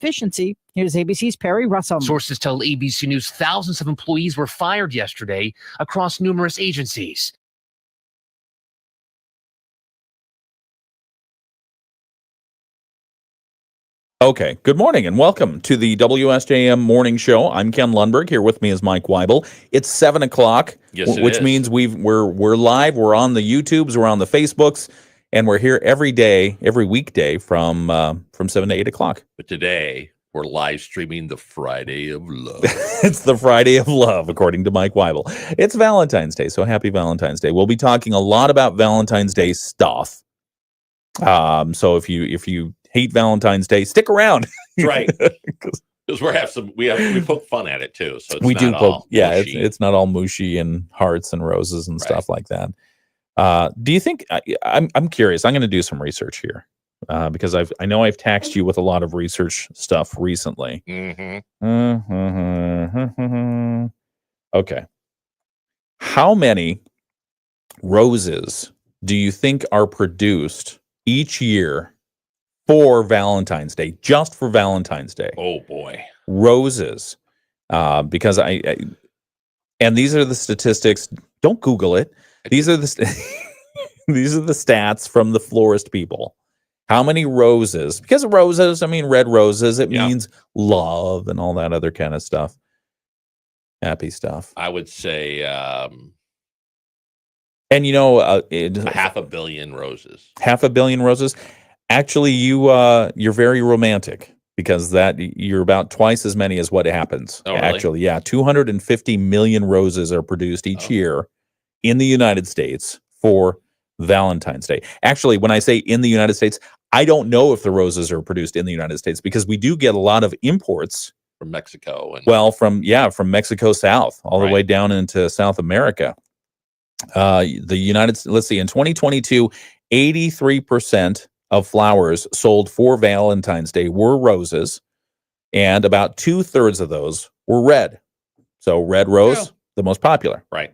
efficiency. Here's ABC's Perry Russell. Sources tell ABC News thousands of employees were fired yesterday across numerous agencies. Okay, good morning and welcome to the WSJM Morning Show. I'm Ken Lundberg. Here with me is Mike Weibel. It's 7 o'clock, which means we're live. We're on the YouTubes, we're on the Facebooks, and we're here every day, every weekday from 7 to 8 o'clock. But today we're live streaming the Friday of Love. It's the Friday of Love, according to Mike Weibel. It's Valentine's Day, so happy Valentine's Day. We'll be talking a lot about Valentine's Day stuff. So if you hate Valentine's Day, stick around. Right. Because we poke fun at it too. So it's not all mushy and hearts and roses and stuff like that. Do you think I'm curious, I'm going to do some research here because I know I've taxed you with a lot of research stuff recently. Okay. How many roses do you think are produced each year for Valentine's Day, just for Valentine's Day? Oh boy, roses. Because and these are the statistics. Don't Google it. These are the these are the stats from the florist people. How many roses? Because of roses, I mean red roses. It means love and all that other kind of stuff. Happy stuff. I would say, and you know, 500 million roses. 500 million roses. Actually, you're very romantic because you're about twice as many as what happens. Oh, really? Actually, yeah, 250 million roses are produced each year in the United States for Valentine's Day. Actually, when I say in the United States, I don't know if the roses are produced in the United States because we do get a lot of imports from Mexico. From Mexico south all the way down into South America. Let's see, in 2022, 83% of flowers sold for Valentine's Day were roses, and about 2/3 of those were red. So red rose, the most popular. Right.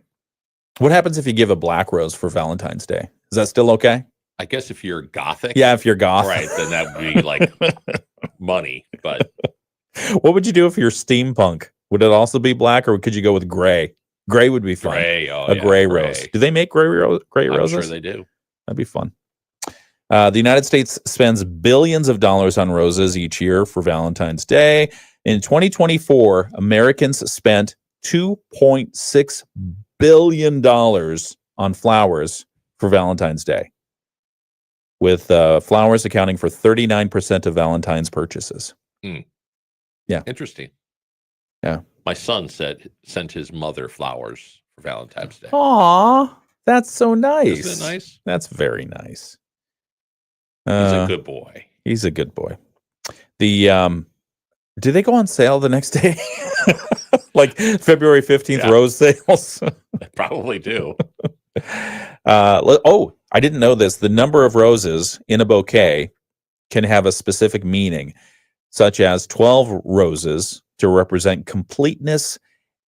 What happens if you give a black rose for Valentine's Day? Is that still okay? I guess if you're gothic. Yeah, if you're goth. Right, then that would be like money. But what would you do if you're steampunk? Would it also be black, or could you go with gray? Gray would be fun. Gray rose. Do they make gray roses? I'm sure they do. That'd be fun. The United States spends billions of dollars on roses each year for Valentine's Day. In 2024, Americans spent $2.6 billion on flowers for Valentine's Day, with flowers accounting for 39% of Valentine's purchases. Yeah. Interesting. Yeah. My son sent his mother flowers for Valentine's Day. Aw, that's so nice. Isn't it nice? That's very nice. He's a good boy. He's a good boy. Do they go on sale the next day? Like February 15th rose sales? Probably do. I didn't know this. The number of roses in a bouquet can have a specific meaning, such as 12 roses to represent completeness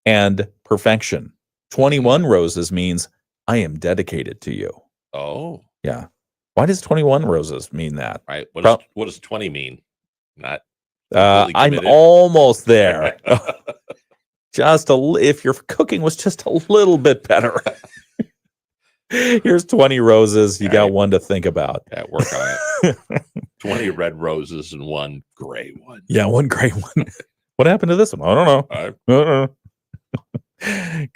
and perfection. 21 roses means I am dedicated to you. Oh. Yeah. Why does 21 roses mean that? Right. What does 20 mean? Not. Really I'm almost there. If your cooking was just a little bit better. Here's 20 roses. You got one to think about. Yeah, work on it. 20 red roses and one gray one. Yeah, one gray one. What happened to this one? I don't know.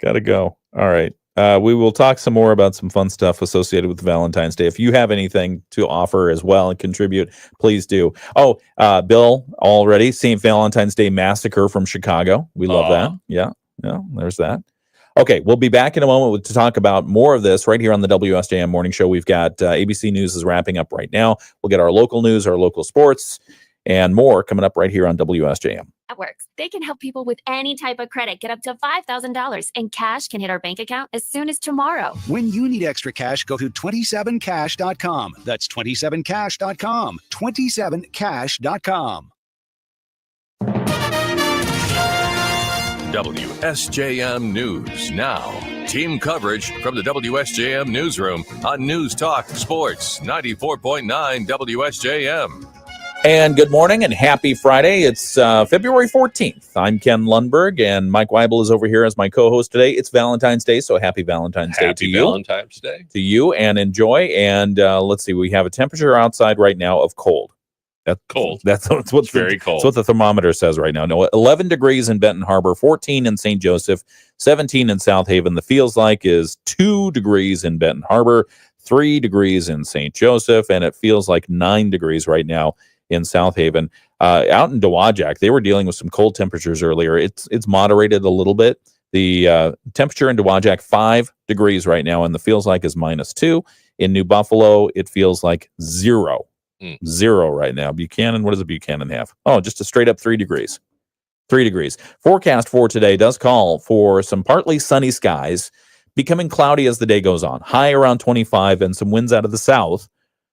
Gotta go. All right. We will talk some more about some fun stuff associated with Valentine's Day. If you have anything to offer as well and contribute, please do. Bill, already St. Valentine's Day Massacre from Chicago. We love that. Yeah, there's that. Okay, we'll be back in a moment to talk about more of this right here on the WSJM Morning Show. We've got ABC News is wrapping up right now. We'll get our local news, our local sports, and more coming up right here on WSJM. Networks. They can help people with any type of credit get up to $5,000, and cash can hit our bank account as soon as tomorrow. When you need extra cash, go to 27cash.com. That's 27cash.com. 27cash.com. WSJM News Now. Team coverage from the WSJM Newsroom on News Talk Sports 94.9 WSJM. And good morning and happy Friday. It's February 14th. I'm Ken Lundberg, and Mike Weibel is over here as my co-host today. It's Valentine's Day, so happy Valentine's Day to you. Happy Valentine's Day. To you, and enjoy. And let's see, we have a temperature outside right now of cold. That's Cold. That's what's Very cold. That's what the thermometer says right now. No, 11 degrees in Benton Harbor, 14 in St. Joseph, 17 in South Haven. The feels like is 2 degrees in Benton Harbor, 3 degrees in St. Joseph, and it feels like 9 degrees right now in South Haven. Out in Dowagiac, they were dealing with some cold temperatures earlier. It's moderated a little bit. The temperature in Dowagiac, 5 degrees right now, and the feels like is -2. In New Buffalo, it feels like 0. 0 right now. Buchanan, what does a Buchanan have? Oh, just a straight up 3 degrees. 3 degrees. Forecast for today does call for some partly sunny skies, becoming cloudy as the day goes on. High around 25 and some winds out of the south,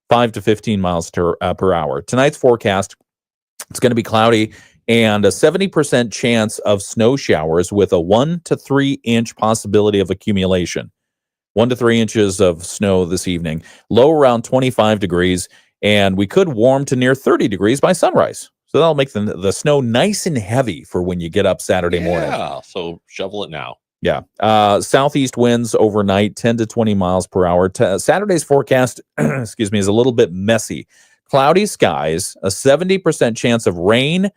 5 to 15 miles per hour. Tonight's forecast, it's going to be cloudy and a 70% chance of snow showers with a 1 to 3 inch possibility of accumulation. 1 to 3 inches of snow this evening. Low around 25 degrees, and we could warm to near 30 degrees by sunrise. So that'll make the snow nice and heavy for when you get up Saturday morning. Yeah, so shovel it now. Yeah. Southeast winds overnight, 10 to 20 miles per hour. Saturday's forecast, excuse me, is a little bit messy. Cloudy skies, a 70% chance of rain,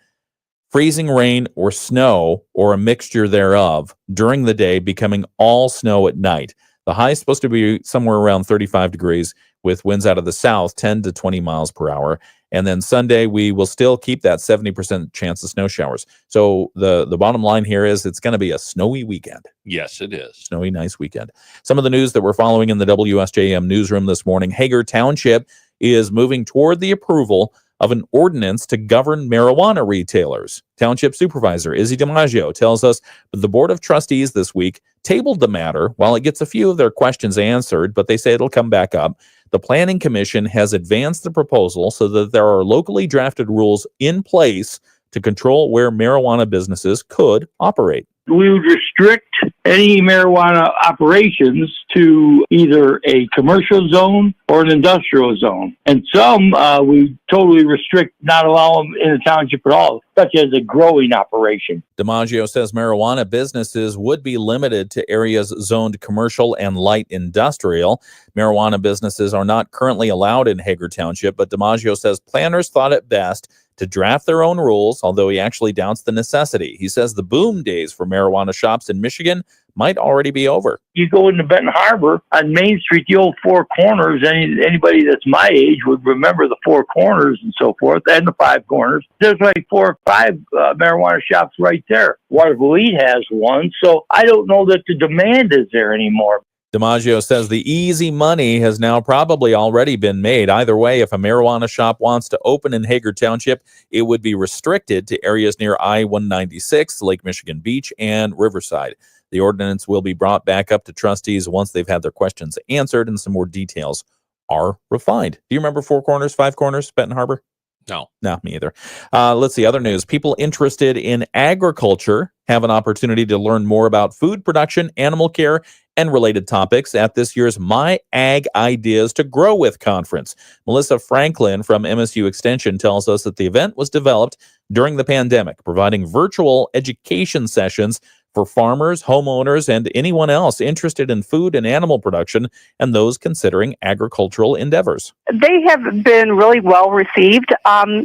freezing rain, or snow, or a mixture thereof during the day, becoming all snow at night. The high is supposed to be somewhere around 35 degrees with winds out of the south, 10 to 20 miles per hour. And then Sunday, we will still keep that 70% chance of snow showers. So the bottom line here is it's going to be a snowy weekend. Yes, it is. Snowy, nice weekend. Some of the news that we're following in the WSJM newsroom this morning. Hager Township is moving toward the approval of an ordinance to govern marijuana retailers. Township Supervisor Izzy DiMaggio tells us that the Board of Trustees this week tabled the matter while it gets a few of their questions answered, but they say it'll come back up. The Planning Commission has advanced the proposal so that there are locally drafted rules in place to control where marijuana businesses could operate. We would restrict any marijuana operations to either a commercial zone or an industrial zone. And some we totally restrict, not allow them in the township at all, such as a growing operation. DiMaggio says marijuana businesses would be limited to areas zoned commercial and light industrial. Marijuana businesses are not currently allowed in Hager Township, but DiMaggio says planners thought it best to draft their own rules, although he actually doubts the necessity. He says the boom days for marijuana shops in Michigan might already be over. You go into Benton Harbor on Main Street, the old Four Corners. Anybody that's my age would remember the Four Corners and so forth, and the Five Corners. There's like 4 or 5 marijuana shops right there. Waterville has one, so I don't know that the demand is there anymore. DiMaggio says the easy money has now probably already been made. Either way, if a marijuana shop wants to open in Hager Township, it would be restricted to areas near I-196, Lake Michigan Beach, and Riverside. The ordinance will be brought back up to trustees once they've had their questions answered and some more details are refined. Do you remember 4 Corners, 5 Corners, Benton Harbor? No. No, me either. Let's see, other news. People interested in agriculture have an opportunity to learn more about food production, animal care, and related topics at this year's My Ag Ideas to Grow With conference. Melissa Franklin from MSU Extension tells us that the event was developed during the pandemic, providing virtual education sessions for farmers, homeowners, and anyone else interested in food and animal production and those considering agricultural endeavors. They have been really well received.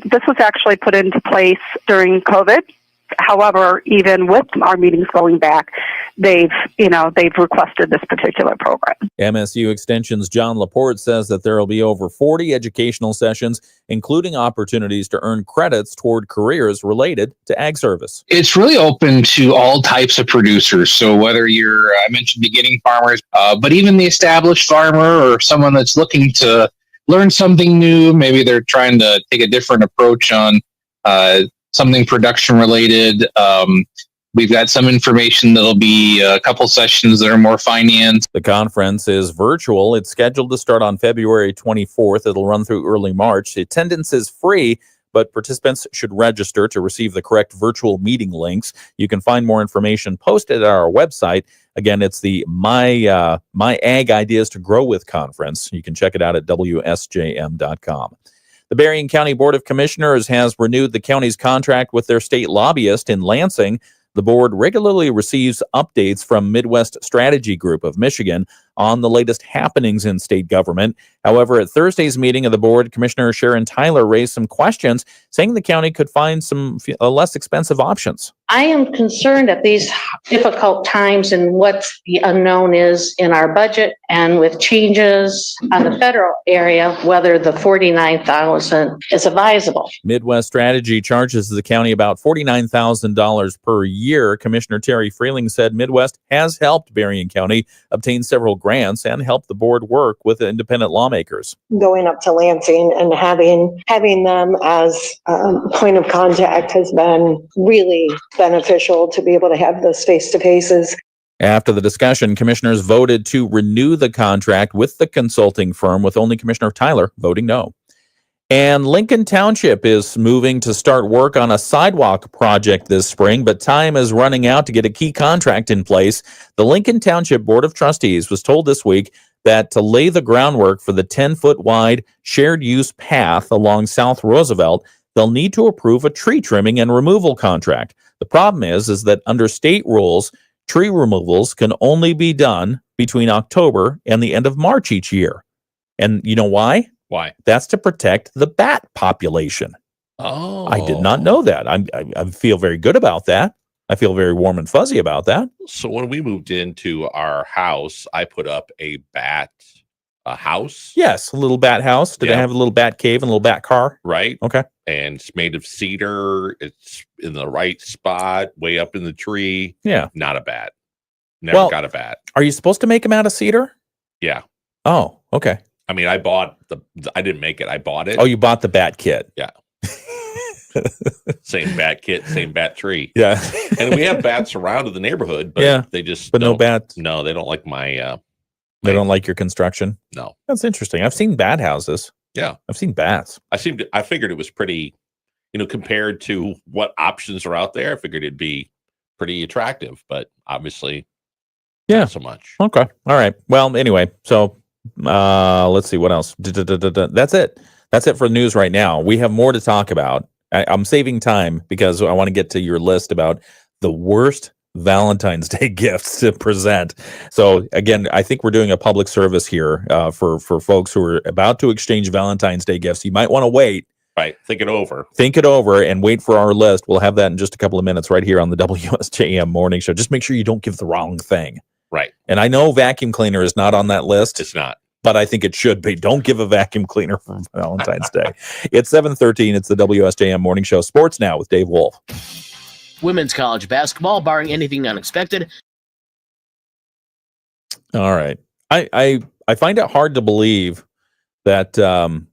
This was actually put into place during COVID. However, even with our meetings going back, they've requested this particular program. MSU Extension's John Laporte says that there will be over 40 educational sessions, including opportunities to earn credits toward careers related to ag service. It's really open to all types of producers. So whether you're, I mentioned beginning farmers, but even the established farmer or someone that's looking to learn something new, maybe they're trying to take a different approach on something production related. We've got some information that'll be a couple sessions that are more finance. The conference is virtual. It's scheduled to start on February 24th. It'll run through early March. The attendance is free, but participants should register to receive the correct virtual meeting links. You can find more information posted at our website. Again, it's the My Ag Ideas to Grow With conference. You can check it out at WSJM.com. The Berrien County Board of Commissioners has renewed the county's contract with their state lobbyist in Lansing. The board regularly receives updates from Midwest Strategy Group of Michigan on the latest happenings in state government. However, at Thursday's meeting of the board, Commissioner Sharon Tyler raised some questions, saying the county could find some less expensive options. I am concerned at these difficult times and what the unknown is in our budget, and with changes on the federal area, whether the $49,000 is advisable. Midwest Strategy charges the county about $49,000 per year. Commissioner Terry Freeling said Midwest has helped Berrien County obtain several grants and helped the board work with independent lawmakers. Going up to Lansing and having them as a point of contact has been really beneficial to be able to have those face-to-faces. After the discussion, commissioners voted to renew the contract with the consulting firm, with only Commissioner Tyler voting no. And Lincoln Township is moving to start work on a sidewalk project this spring, but time is running out to get a key contract in place. The Lincoln Township Board of Trustees was told this week that to lay the groundwork for the 10-foot wide shared use path along South Roosevelt, they'll need to approve a tree trimming and removal contract. The problem is that under state rules, tree removals can only be done between October and the end of March each year. And you know why? Why? That's to protect the bat population. Oh, I did not know that. I feel very good about that. I feel very warm and fuzzy about that. So when we moved into our house, I put up a bat house. Yes, a little bat house. Did I have a little bat cave and a little bat car? Right. Okay. And it's made of cedar. It's in the right spot, way up in the tree. Yeah. Not a bat. Never got a bat. Are you supposed to make them out of cedar? Yeah. Oh, okay. I mean, I bought I didn't make it. I bought it. Oh, you bought the bat kit. Yeah. Same bat kit, same bat tree. Yeah. And we have bats around the neighborhood, but they just no bats. No, they don't like my they don't like your construction. No. That's interesting. I've seen bat houses. Yeah. I've seen bats. I figured it was pretty, compared to what options are out there, I figured it'd be pretty attractive, but obviously not so much. Okay. All right. Well, anyway, so let's see what else. That's it. That's it for the news right now. We have more to talk about. I'm saving time because I want to get to your list about the worst Valentine's Day gifts to present. So again, I think we're doing a public service here for folks who are about to exchange Valentine's Day gifts. You might want to wait. Right. Think it over And wait for our list. We'll have that in just a couple of minutes right here on the WSJM Morning Show. Just make sure you don't give the wrong thing. Right. And I know vacuum cleaner is not on that list. It's not. But I think it should be. Don't give a vacuum cleaner for Valentine's Day. It's 7:13. It's the WSJM Morning Show. Sports Now with Dave Wolf. Women's college basketball, barring anything unexpected. All right. I find it hard to believe that that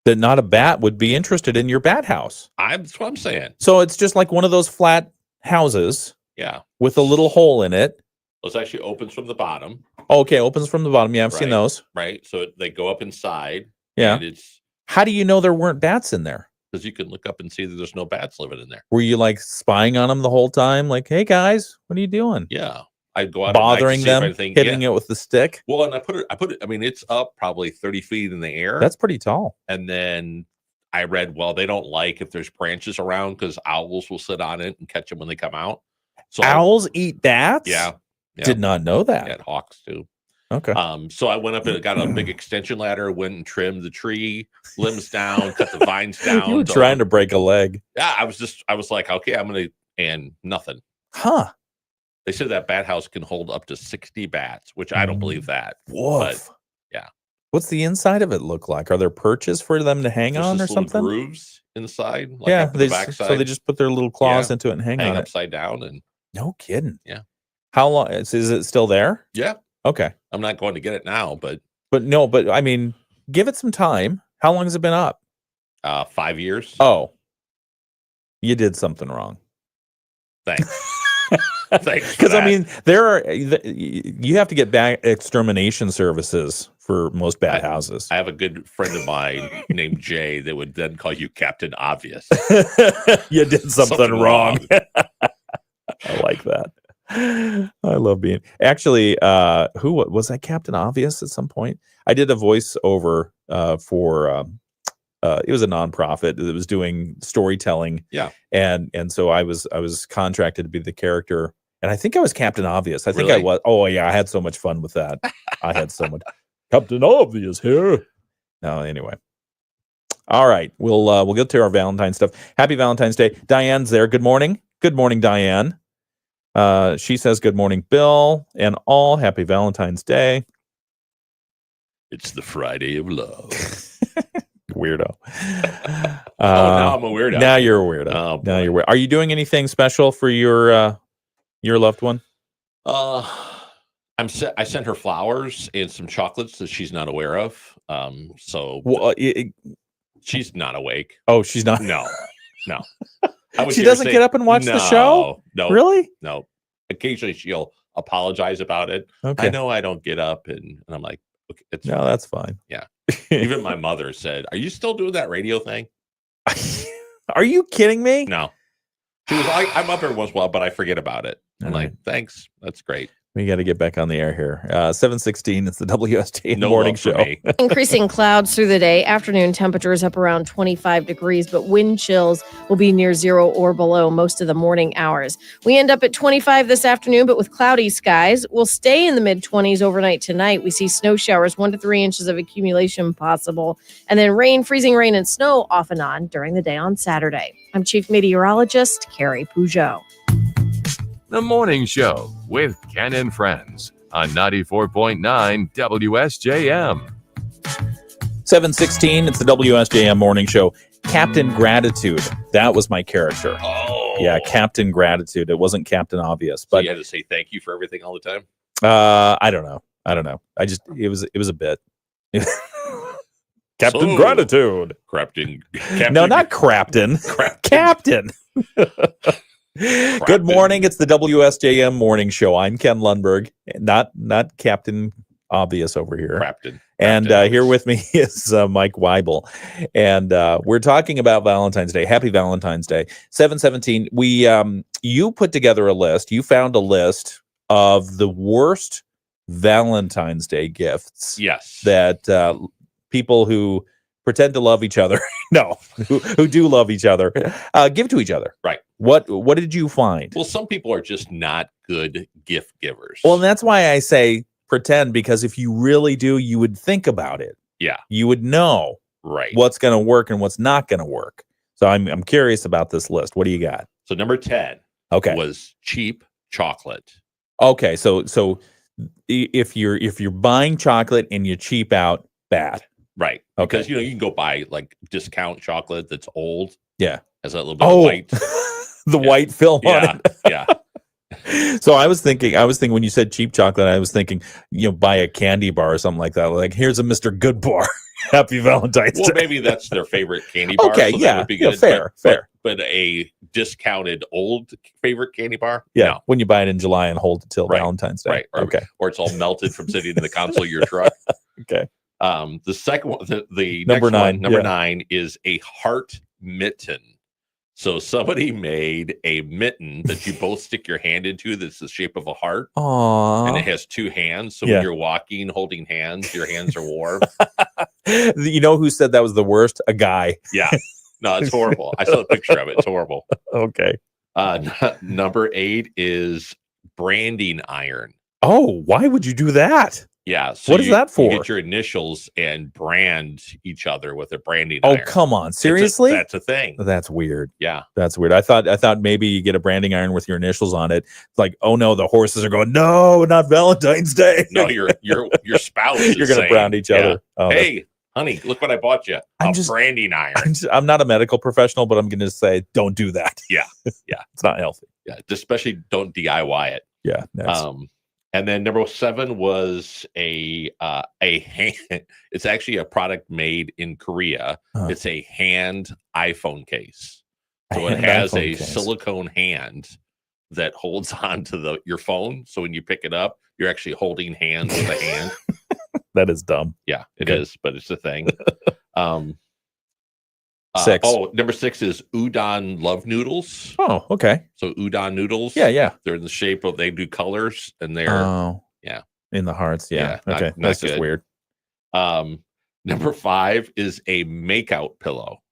not a bat would be interested in your bat house. That's what I'm saying. So it's just like one of those flat houses. Yeah. With a little hole in it. Well, it actually opens from the bottom. Okay, opens from the bottom. Yeah, I've seen those. Right. So they go up inside. Yeah. And how do you know there weren't bats in there? Because you can look up and see that there's no bats living in there. Were you like spying on them the whole time? Like, hey guys, what are you doing? Yeah. I'd go out bothering them, hitting it with the stick. Well, and I put it, I mean, it's up probably 30 feet in the air. That's pretty tall. And then I read, well, they don't like if there's branches around because owls will sit on it and catch them when they come out. So owls eat bats? Yeah. Did not know that. Yeah, hawks too. Okay. So I went up and got a big extension ladder, went and trimmed the tree limbs down, cut the vines down. You were trying to break a leg. Yeah, I was like, okay, and nothing. Huh. They said that bat house can hold up to 60 bats, which I don't believe that. Woof. But yeah. What's the inside of it look like? Are there perches for them to hang on or something? Grooves inside. Like yeah. so they just put their little claws into it and hang on it. Upside down. And no kidding. Yeah. How long is it still there? Yeah. Okay. I'm not going to get it now, but I mean, give it some time. How long has it been up? 5 years. Oh, you did something wrong. Thanks. Thanks. Because I mean, you have to get back extermination services for most bat houses. I have a good friend of mine named Jay that would then call you Captain Obvious. You did something wrong. I like that. I love being actually who was that, Captain Obvious at some point? I did a voiceover for it was a nonprofit that was doing storytelling. Yeah. And so I was contracted to be the character, and I think I was Captain Obvious. I think I Really? was. Oh yeah, I had so much fun with that. I had so much. Captain Obvious here. No, anyway. All right, we'll get to our Valentine's stuff. Happy Valentine's Day. Diane's there. Good morning. Good morning, Diane. She says, "Good morning, Bill, and all. Happy Valentine's Day." It's the Friday of love. Weirdo. Now I'm a weirdo. Now you're a weirdo. Oh, now you're weird. Are you doing anything special for your loved one? I sent her flowers and some chocolates that she's not aware of. So Well, she's not awake. oh, she's not. No. She doesn't get up and watch the show? No. Really? No. Occasionally she'll apologize about it. Okay. I know I don't get up, and I'm like, okay, it's No, that's fine. Yeah. Even my mother said, "Are you still doing that radio thing?" Are you kidding me? No. She was like, "I'm up every once in a while, but I forget about it." I'm All like, "Thanks, that's great." We got to get back on the air here. 7:16. It's the WSJ No morning love for show. me. Increasing clouds through the day. Afternoon temperatures up around 25 degrees, but wind chills will be near 0 or below most of the morning hours. We end up at 25 this afternoon, but with cloudy skies. We'll stay in the mid-20s overnight tonight. We see snow showers, 1 to 3 inches of accumulation possible, and then rain, freezing rain, and snow off and on during the day on Saturday. I'm Chief Meteorologist Carrie Peugeot. The Morning Show with Ken and Friends on 94.9 WSJM. 7:16. It's the WSJM morning show. Captain Gratitude. That was my character. Oh. Yeah, Captain Gratitude. It wasn't Captain Obvious, So but you had to say thank you for everything all the time. I don't know. It was a bit. Captain So, Gratitude. Captain. No, not Crapton. Captain. Good morning. It's the WSJM morning show. I'm Ken Lundberg, not Captain Obvious over here. Crapton. And here with me is Mike Weibel. And we're talking about Valentine's Day. Happy Valentine's Day. 7:17. You put together a list. You found a list of the worst Valentine's Day gifts. Yes. That people who pretend to love each other, who do love each other, give to each other. Right. What did you find? Well, some people are just not good gift givers. Well, and that's why I say pretend, because if you really do, you would think about it. Yeah. You would know Right. what's going to work and what's not going to work. So I'm curious about this list. What do you got? So number 10 was cheap chocolate. Okay. So if you're buying chocolate and you cheap out, bad. Right. Okay. Because you can go buy like discount chocolate that's old. Yeah. Has that little bit of white. The white film on it. Yeah. So I was thinking when you said cheap chocolate, I was thinking, buy a candy bar or something like that. Like, here's a Mr. Good Bar. Happy Valentine's Day. Well, maybe that's their favorite candy bar. Okay, so yeah, that would be good. fair. But a discounted old favorite candy bar? Yeah, No. when you buy it in July and hold it till Valentine's Day. Right. Okay. Or it's all melted from sitting in the console of your truck. Okay. The second one, the Number next 9, one, number yeah. 9 is a heart mitten. So somebody made a mitten that you both stick your hand into that's the shape of a heart. Aww. And it has 2 hands. So Yeah. when you're walking, holding hands, your hands are warm. You know who said that was the worst? A guy. Yeah. No, it's horrible. I saw a picture of it. It's horrible. Okay. Number 8 is branding iron. Oh, why would you do that? Yeah. So What is that for? You get your initials and brand each other with a branding Oh, iron. come on. Seriously? That's a thing. That's weird. Yeah. That's weird. I thought maybe you get a branding iron with your initials on it. It's like, oh no, the horses are going, no, not Valentine's Day. No, your spouse is You're going to saying, brand each other. yeah, Oh, hey, honey, look what I bought you. A branding iron. I'm not a medical professional, but I'm going to say, don't do that. Yeah. Yeah. It's not healthy. Yeah. Especially don't DIY it. Yeah. And then number 7 was a hand. It's actually a product made in Korea. It's a hand iPhone case. So it has a silicone hand that holds on to your phone. So when you pick it up, you're actually holding hands with a hand. That is dumb. Yeah, it Okay. is, but it's a thing. 6. Number 6 is udon love noodles. Oh, okay. So udon noodles. Yeah. They're in the shape of, they do colors and they're Oh, yeah. in the hearts. Yeah. Yeah, okay. not That's just good. weird. Number 5 is a makeout pillow.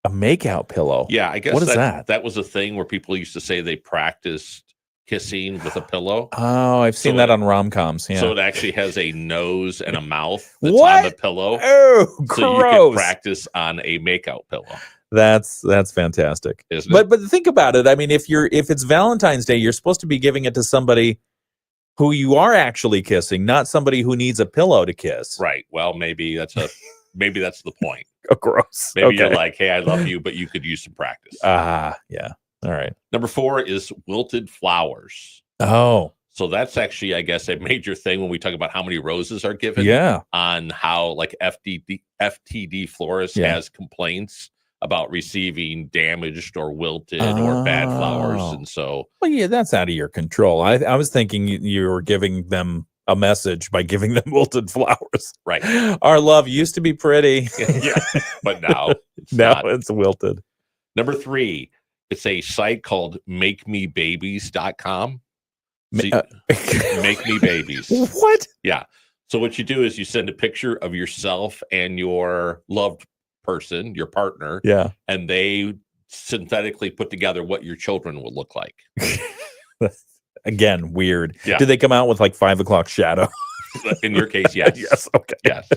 A makeout pillow. Yeah, I guess What is that? that was a thing where people used to say they practiced kissing with a pillow. Oh, I've seen that on rom-coms. Yeah. So it actually has a nose and a mouth that's What? on the pillow. Oh, So you gross. can practice on a makeout pillow. That's fantastic. Isn't it? But think about it. I mean, if it's Valentine's Day, you're supposed to be giving it to somebody who you are actually kissing, not somebody who needs a pillow to kiss. Right. Well, maybe that's the point. Oh, gross. Maybe Okay. you're like, hey, I love you, but you could use some practice. Yeah. All right. Number 4 is wilted flowers. Oh, So that's actually, I guess, a major thing when we talk about how many roses are given. yeah. On how like FTD florist Yeah. has complaints about receiving damaged or wilted or bad flowers, Oh. and so Well, yeah, that's out of your control. I was thinking you were giving them a message by giving them wilted flowers. Right. Our love used to be pretty. yeah, but now it's Now not. it's wilted. Number 3, it's a site called makemebabies.com. So make me babies. What? Yeah. So what you do is you send a picture of yourself and your loved person, your partner, Yeah. and they synthetically put together what your children will look like. Again, weird. Yeah. Do they come out with like 5 o'clock shadow? In your case, yes. Yes. Okay. Yes.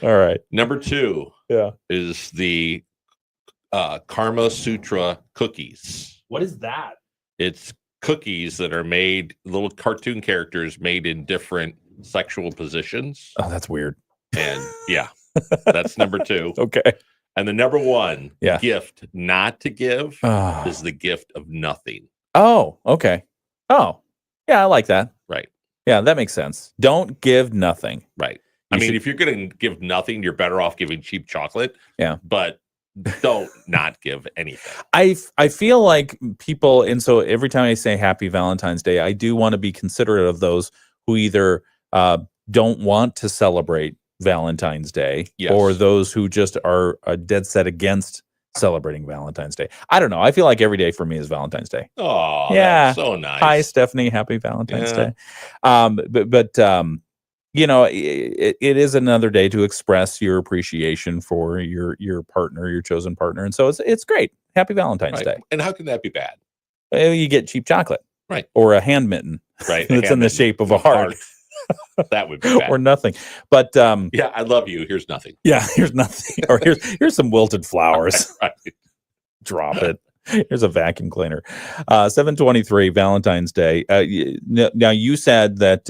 All right. Number 2 Yeah. is the Karma Sutra cookies. What is that? It's cookies that are made, little cartoon characters made in different sexual positions. Oh, that's weird. And yeah, that's number 2. Okay. And the number 1 Yeah. gift not to give Ah. is the gift of nothing. Oh, okay. Oh, yeah, I like that. Right. Yeah, that makes sense. Don't give nothing. Right. I You mean, should- if you're going to give nothing, you're better off giving cheap chocolate. Yeah. But don't not give anything. I feel like people, and so every time I say Happy Valentine's Day, I do want to be considerate of those who either don't want to celebrate Valentine's Day, Yes. or those who just are dead set against celebrating Valentine's Day. I don't know. I feel like every day for me is Valentine's Day. Oh, Yeah. that's so nice. Hi, Stephanie. Happy Valentine's Yeah. Day. But you know, it is another day to express your appreciation for your partner, your chosen partner, and so it's great. Happy Valentine's Right. Day. And how can that be bad? You get cheap chocolate, Right. or a hand mitten, Right. that's in the shape of a heart, That would be bad. or nothing. But Yeah, I love you. Here's nothing. yeah, here's nothing. Or here's some wilted flowers. Right. Drop it. Here's a vacuum cleaner. 7:23 Valentine's Day. Now you said that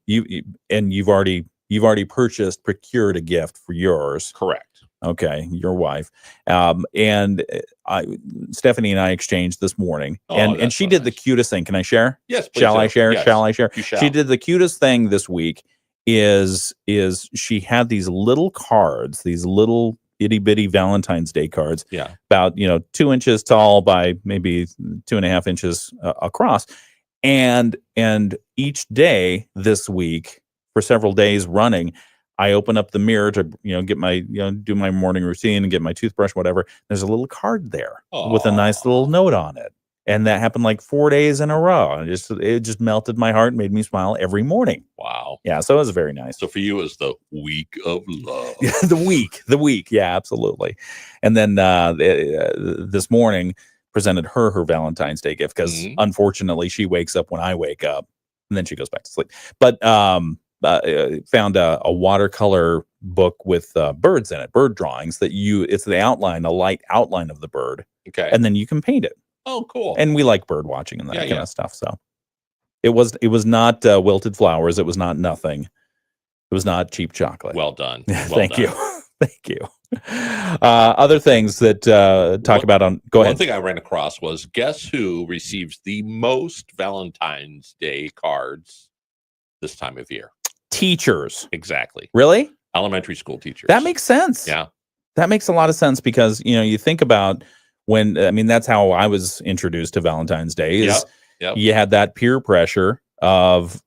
you've already procured a gift for yours. Correct. Okay, your wife. And Stephanie and I exchanged this morning, Oh, and that's she so did the nice. cutest thing. Can I share? Yes, please Shall I do. share? Yes, Shall I share? you shall. She did the cutest thing this week. Is she had these little cards, these little itty bitty Valentine's Day cards, Yeah. about 2 inches tall by maybe 2.5 inches across, and each day this week for several days running, I open up the mirror to get my do my morning routine and get my toothbrush, whatever. There's a little card there with a nice little note on it, and that happened like 4 days in a row. And it just melted my heart and made me smile every morning. Wow. Yeah, so it was very nice. So for you, it was the week of love. the week. Yeah, absolutely. And then this morning presented her Valentine's Day gift because Mhm. unfortunately she wakes up when I wake up and then she goes back to sleep. But found a watercolor book with birds in it, bird drawings it's the outline, a light outline of the bird, Okay. and then you can paint it. Oh, cool. And we like bird watching and that Yeah, kind yeah. of stuff. So it was not wilted flowers. It was not nothing. It was not cheap chocolate. Well done. Well Thank done. you. Thank you. Other things that talk about on. Go One ahead. thing I ran across was guess who receives the most Valentine's Day cards this time of year? Teachers. Exactly. Really? Elementary school teachers. That makes sense. Yeah. That makes a lot of sense because you think about that's how I was introduced to Valentine's Day. Is Yep. you had that peer pressure of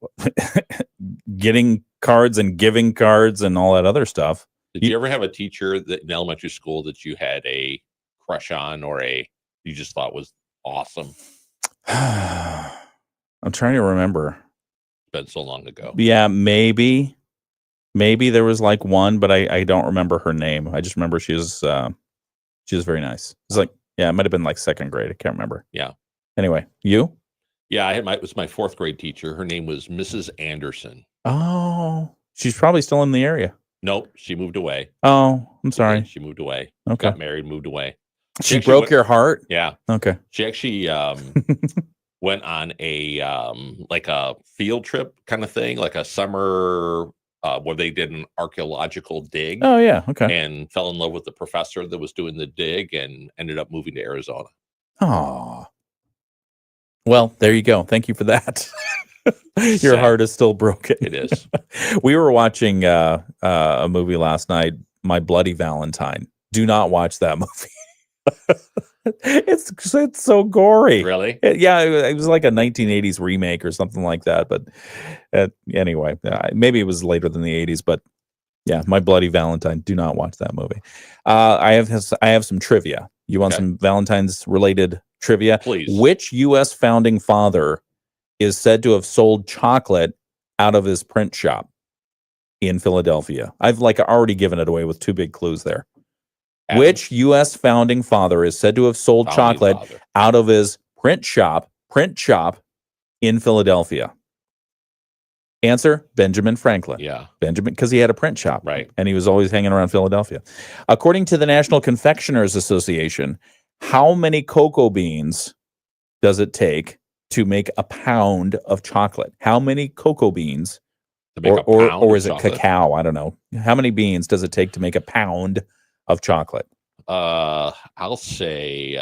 getting cards and giving cards and all that other stuff. Did you ever have a teacher that in elementary school that you had a crush on or you just thought was awesome? I'm trying to remember. It's been so long ago. Yeah, maybe. Maybe there was like one, but I don't remember her name. I just remember she was very nice. It's like, yeah, it might have been like second grade. I can't remember. Yeah. Anyway, you? Yeah, it was my fourth grade teacher. Her name was Mrs. Anderson. Oh, she's probably still in the area. Nope, she moved away. Oh, I'm sorry. She moved away. Okay. Got married, moved away. She broke your heart? Yeah. Okay. She actually went on a like a field trip kind of thing, like a summer where they did an archaeological dig. Oh, yeah. Okay. And fell in love with the professor that was doing the dig and ended up moving to Arizona. Oh. Well, there you go. Thank you for that. Your heart is still broken. It is. We were watching a movie last night, My Bloody Valentine. Do not watch that movie. It's so gory. Really? It was like a 1980s remake or something like that. But anyway, maybe it was later than the 80s. But yeah, My Bloody Valentine. Do not watch that movie. I have some trivia. You want some Valentine's related trivia? Please. Which U.S. founding father is said to have sold chocolate out of his print shop in Philadelphia? I've already given it away with two big clues there. Which U.S. founding father is said to have sold chocolate out of his print shop in Philadelphia? Answer: Benjamin Franklin. Yeah. Benjamin, because he had a print shop. Right. And he was always hanging around Philadelphia. According to the National Confectioners Association, how many cocoa beans does it take to make a pound of chocolate? How many cocoa beans, or is it cacao? I don't know. How many beans does it take to make a pound of chocolate? I'll say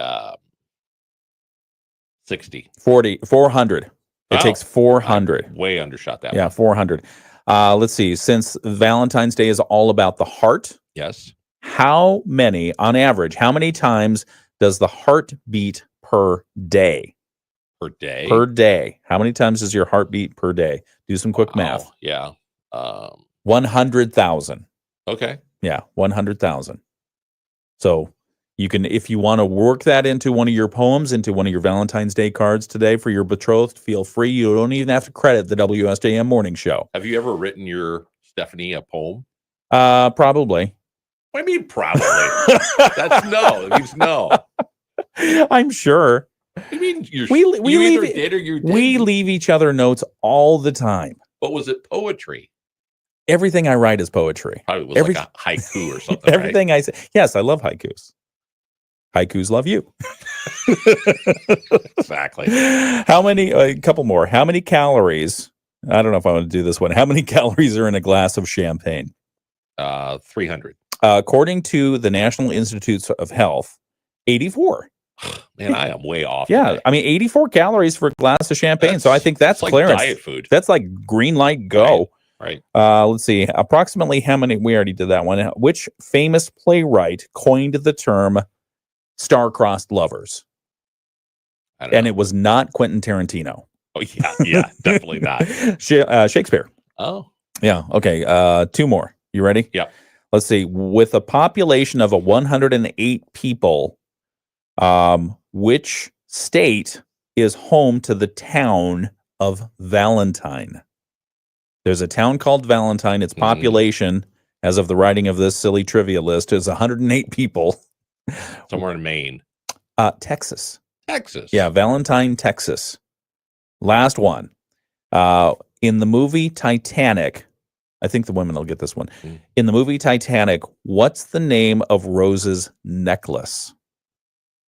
60. 400. It takes 400. I way undershot that. Yeah, 400. Let's see. Since Valentine's Day is all about the heart. Yes. How many, on average, how many times does the heart beat per day? Per day? Per day. How many times does your heart beat per day? Do some quick math. Yeah. 100,000. Okay. Yeah, 100,000. So you can, if you want to work that into one of your poems, into one of your Valentine's Day cards today for your betrothed, feel free. You don't even have to credit the WSJM morning show. Have you ever written your Stephanie a poem? Probably. What do you mean probably? That's no. It means no. I'm sure. You mean you leave, either did or you didn't? We leave each other notes all the time. But was it poetry? Everything I write is poetry. Probably was like a haiku or something. Everything I say. Yes, I love haikus. Haikus love you. Exactly. How many? A couple more. How many calories? I don't know if I want to do this one. How many calories are in a glass of champagne? 300. According to the National Institutes of Health, 84. Man, I am way off. Yeah, today. I mean 84 calories for a glass of champagne. So I think that's like clearance. diet food. That's like green light go. Right. Let's see. Approximately how many? We already did that one. Which famous playwright coined the term star-crossed lovers? And it was not Quentin Tarantino. Oh yeah, definitely not. Shakespeare. Oh. Yeah. Okay. Two more. You ready? Yeah. Let's see. With a population of 108 people, which state is home to the town of Valentine? There's a town called Valentine. Its population, as of the writing of this silly trivia list, is 108 people. Somewhere in Maine. Texas. Texas. Yeah, Valentine, Texas. Last one. In the movie Titanic, I think the women will get this one. In the movie Titanic, what's the name of Rose's necklace?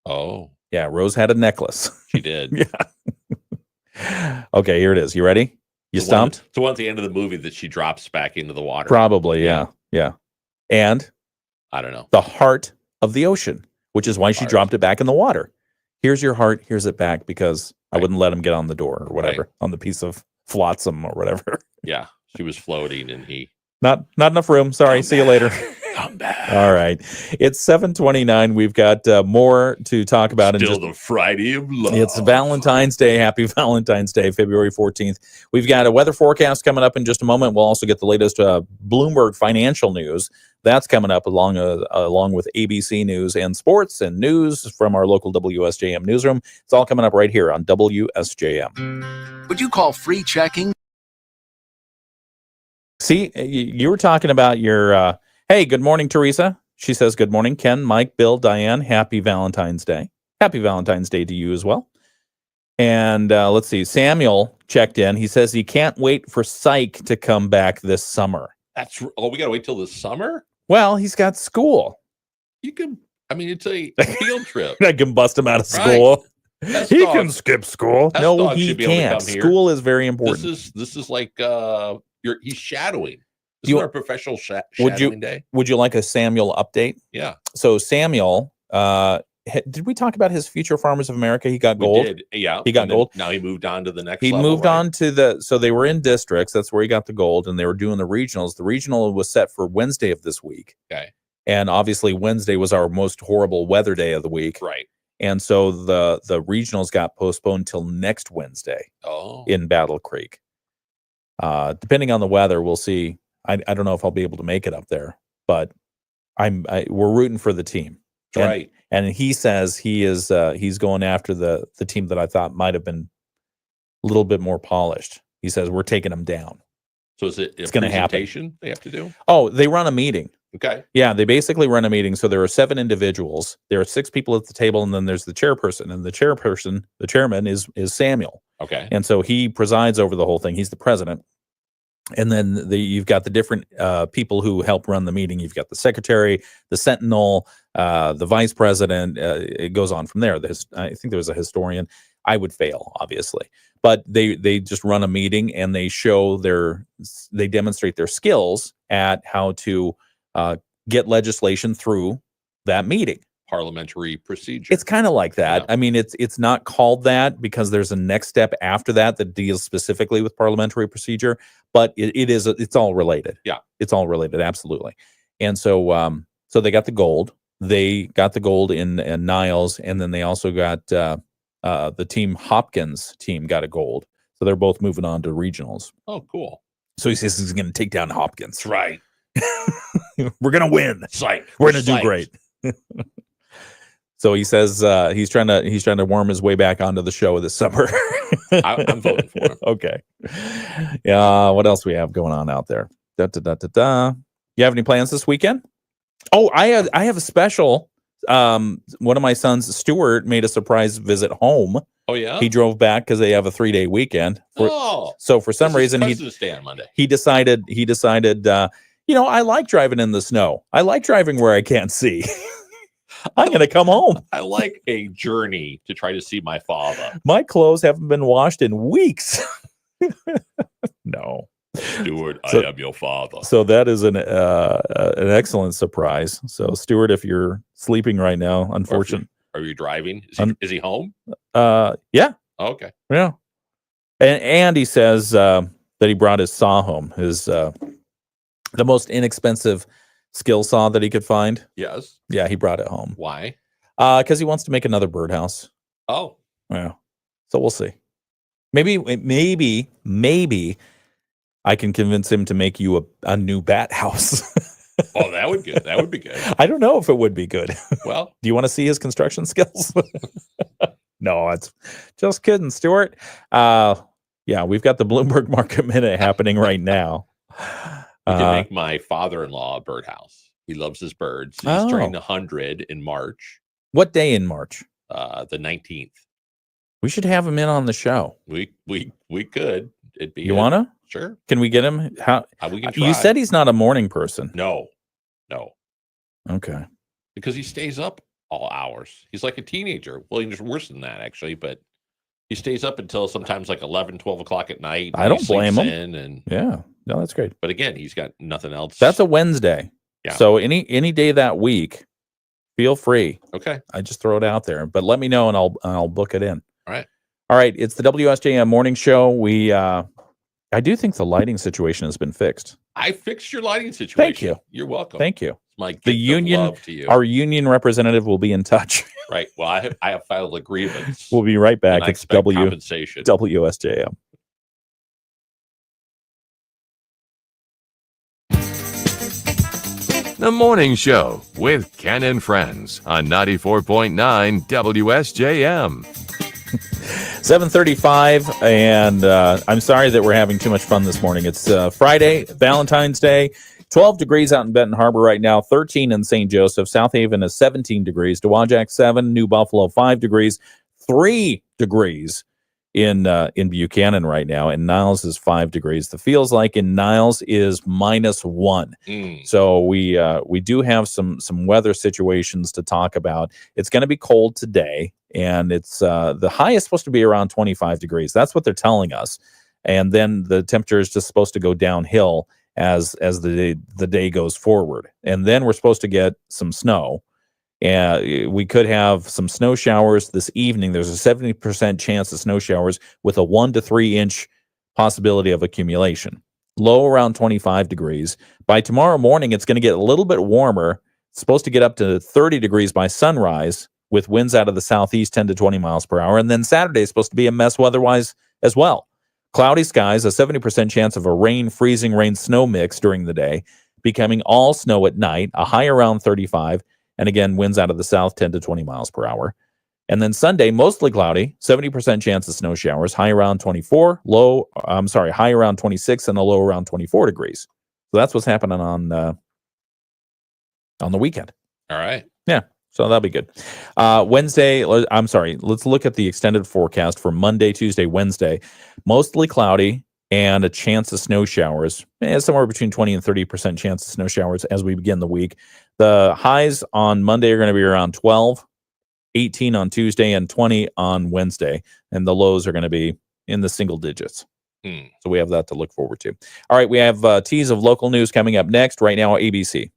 Oh. Yeah, Rose had a necklace. She did. Yeah. Okay, here it is. You ready? You stumped? It's the one at the end of the movie that she drops back into the water. Probably, yeah. And? I don't know. The heart of the ocean, which is why she dropped it back in the water. Here's your heart, here's it back, because I wouldn't let him get on the door or whatever, on the piece of flotsam or whatever. Yeah, she was floating and he... Not enough room. Sorry, see you later. Come back. All right. It's 7:29. We've got more to talk about. Still the Friday of love. It's Valentine's Day. Happy Valentine's Day, February 14th. We've got a weather forecast coming up in just a moment. We'll also get the latest Bloomberg financial news. That's coming up along with ABC News and sports and news from our local WSJM newsroom. It's all coming up right here on WSJM. Would you call free checking See, you were talking about your, hey, good morning, Teresa. She says, good morning, Ken, Mike, Bill, Diane. Happy Valentine's Day. Happy Valentine's Day to you as well. And let's see, Samuel checked in. He says he can't wait for Psych to come back this summer. We got to wait till this summer? Well, he's got school. It's a field trip. I can bust him out of school. Right. He can skip school. No, he can't. School is very important. This is like he's shadowing. This is our professional shadowing day. Would you like a Samuel update? Yeah. So Samuel, did we talk about his Future Farmers of America? He got gold. We did. Yeah. He got gold. Now he moved on to the next He level, moved on to so they were in districts. That's where he got the gold, and they were doing the regionals. The regional was set for Wednesday of this week. Okay. And obviously Wednesday was our most horrible weather day of the week. Right. And so the regionals got postponed till next Wednesday in Battle Creek. Depending on the weather, we'll see. I don't know if I'll be able to make it up there, but we're rooting for the team. Right. And he says he's going after the team that I thought might have been a little bit more polished. He says we're taking them down. So is it it's going to happen? They have to do? Oh, they run a meeting. Okay. Yeah, they basically run a meeting. So there are 7 individuals. There are 6 people at the table, and then there's the chairperson. And the chairman is Samuel. Okay. And so he presides over the whole thing. He's the president. And then you've got the different people who help run the meeting. You've got the secretary, the sentinel, the vice president. It goes on from there. I think there was a historian. I would fail, obviously. But they just run a meeting, and they they demonstrate their skills at how to get legislation through that meeting. Parliamentary procedure. It's kind of like that. Yeah. I mean, it's not called that because there's a next step after that deals specifically with parliamentary procedure, but it's all related. Yeah. It's all related. Absolutely. And so, so they got the gold. They got the gold in Niles, and then they also got the team Hopkins team got a gold. So they're both moving on to regionals. Oh, cool. So he says he's going to take down Hopkins. That's right. We're going to win. Psych. We're going to do great. So he says he's trying to worm his way back onto the show this summer. I'm voting for him. Okay. Yeah. What else we have going on out there? You have any plans this weekend? Oh, I have a special. One of my sons, Stuart, made a surprise visit home. Oh yeah. He drove back because they have a 3-day weekend. So for some reason he stay on Monday. He decided. I like driving in the snow. I like driving where I can't see. I'm going to come home. I like a journey to try to see my father. My clothes haven't been washed in weeks. No. Stuart, I am your father. So that is an excellent surprise. So Stuart, if you're sleeping right now, unfortunately. Are you driving? Is he home? Yeah. Oh, okay. Yeah. And he says that he brought his saw home, the most inexpensive skill saw that he could find. Yes. Yeah, he brought it home. Why? Because he wants to make another birdhouse. Oh. Yeah. So we'll see. Maybe I can convince him to make you a new bat house. Oh, that would be good. I don't know if it would be good. Well, do you want to see his construction skills? No, it's just kidding, Stuart. Yeah, we've got the Bloomberg Market Minute happening right now. We can make my father-in-law a birdhouse. He loves his birds. He's turning 100 in March. What day in March? The 19th. We should have him in on the show. We could. It'd be. You wanna? Sure. Can we get him? How we can try. You said he's not a morning person. No. Okay. Because he stays up all hours. He's like a teenager. Well, he's worse than that actually, but he stays up until sometimes like 11, 12 o'clock at night. I don't blame him. Yeah. No, that's great. But again, he's got nothing else. That's a Wednesday. Yeah. So any day that week, feel free. Okay. I just throw it out there, but let me know and I'll book it in. All right. It's the WSJM morning show. I do think the lighting situation has been fixed. I fixed your lighting situation. Thank you. You're welcome. Thank you. It's my gift the union, of love to you. Our union representative will be in touch. Right. Well, I have filed a grievance. We'll be right back. It's compensation. WSJM. The Morning Show with Ken and Friends on 94.9 WSJM. 7:35, and I'm sorry that we're having too much fun this morning. It's Friday, Valentine's Day. 12 degrees out in Benton Harbor right now, 13 in St. Joseph. South Haven is 17 degrees. Dowagiac 7, New Buffalo 5 degrees, 3 degrees in Buchanan right now, and Niles is 5 degrees. The feels like in Niles is -1. So we do have some weather situations to talk about. It's going to be cold today, and it's the high is supposed to be around 25 degrees. That's what they're telling us, and then the temperature is just supposed to go downhill as the day goes forward, and then we're supposed to get some snow. And we could have some snow showers this evening. There's a 70% chance of snow showers with a 1 to 3 inch possibility of accumulation. Low around 25 degrees. By tomorrow morning, it's going to get a little bit warmer. It's supposed to get up to 30 degrees by sunrise with winds out of the southeast 10 to 20 miles per hour. And then Saturday is supposed to be a mess weather-wise as well. Cloudy skies, a 70% chance of a freezing rain, snow mix during the day, becoming all snow at night, a high around 35. And again, winds out of the south 10 to 20 miles per hour. And then Sunday, mostly cloudy, 70% chance of snow showers, high around 24, high around 26 and a low around 24 degrees. So that's what's happening on the weekend. All right. Yeah. So that'll be good. Wednesday, let's look at the extended forecast for Monday, Tuesday, Wednesday. Mostly cloudy and a chance of snow showers. Somewhere between 20 and 30% chance of snow showers as we begin the week. The highs on Monday are going to be around 12, 18 on Tuesday, and 20 on Wednesday. And the lows are going to be in the single digits. So we have that to look forward to. All right, we have tease of local news coming up next. Right now, ABC.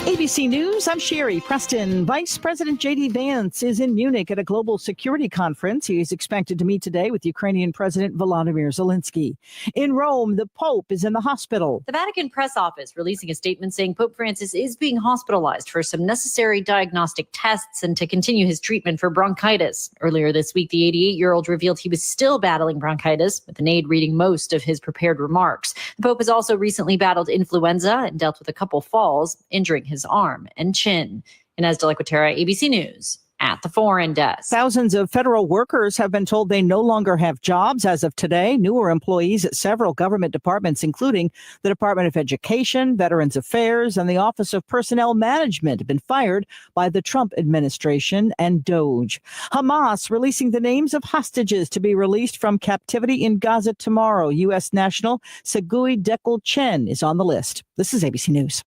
ABC News, I'm Sherry Preston. Vice President J.D. Vance is in Munich at a global security conference. He is expected to meet today with Ukrainian President Volodymyr Zelensky. In Rome, the Pope is in the hospital. The Vatican press office releasing a statement saying Pope Francis is being hospitalized for some necessary diagnostic tests and to continue his treatment for bronchitis. Earlier this week, the 88-year-old revealed he was still battling bronchitis, with an aide reading most of his prepared remarks. The Pope has also recently battled influenza and dealt with a couple falls, injuring his arm and chin. Inez de la Quatera, ABC News, at the Foreign Desk. Thousands of federal workers have been told they no longer have jobs as of today. Newer employees at several government departments, including the Department of Education, Veterans Affairs, and the Office of Personnel Management, have been fired by the Trump administration and DOGE. Hamas releasing the names of hostages to be released from captivity in Gaza tomorrow. U.S. national Segui Dekel Chen is on the list. This is ABC News.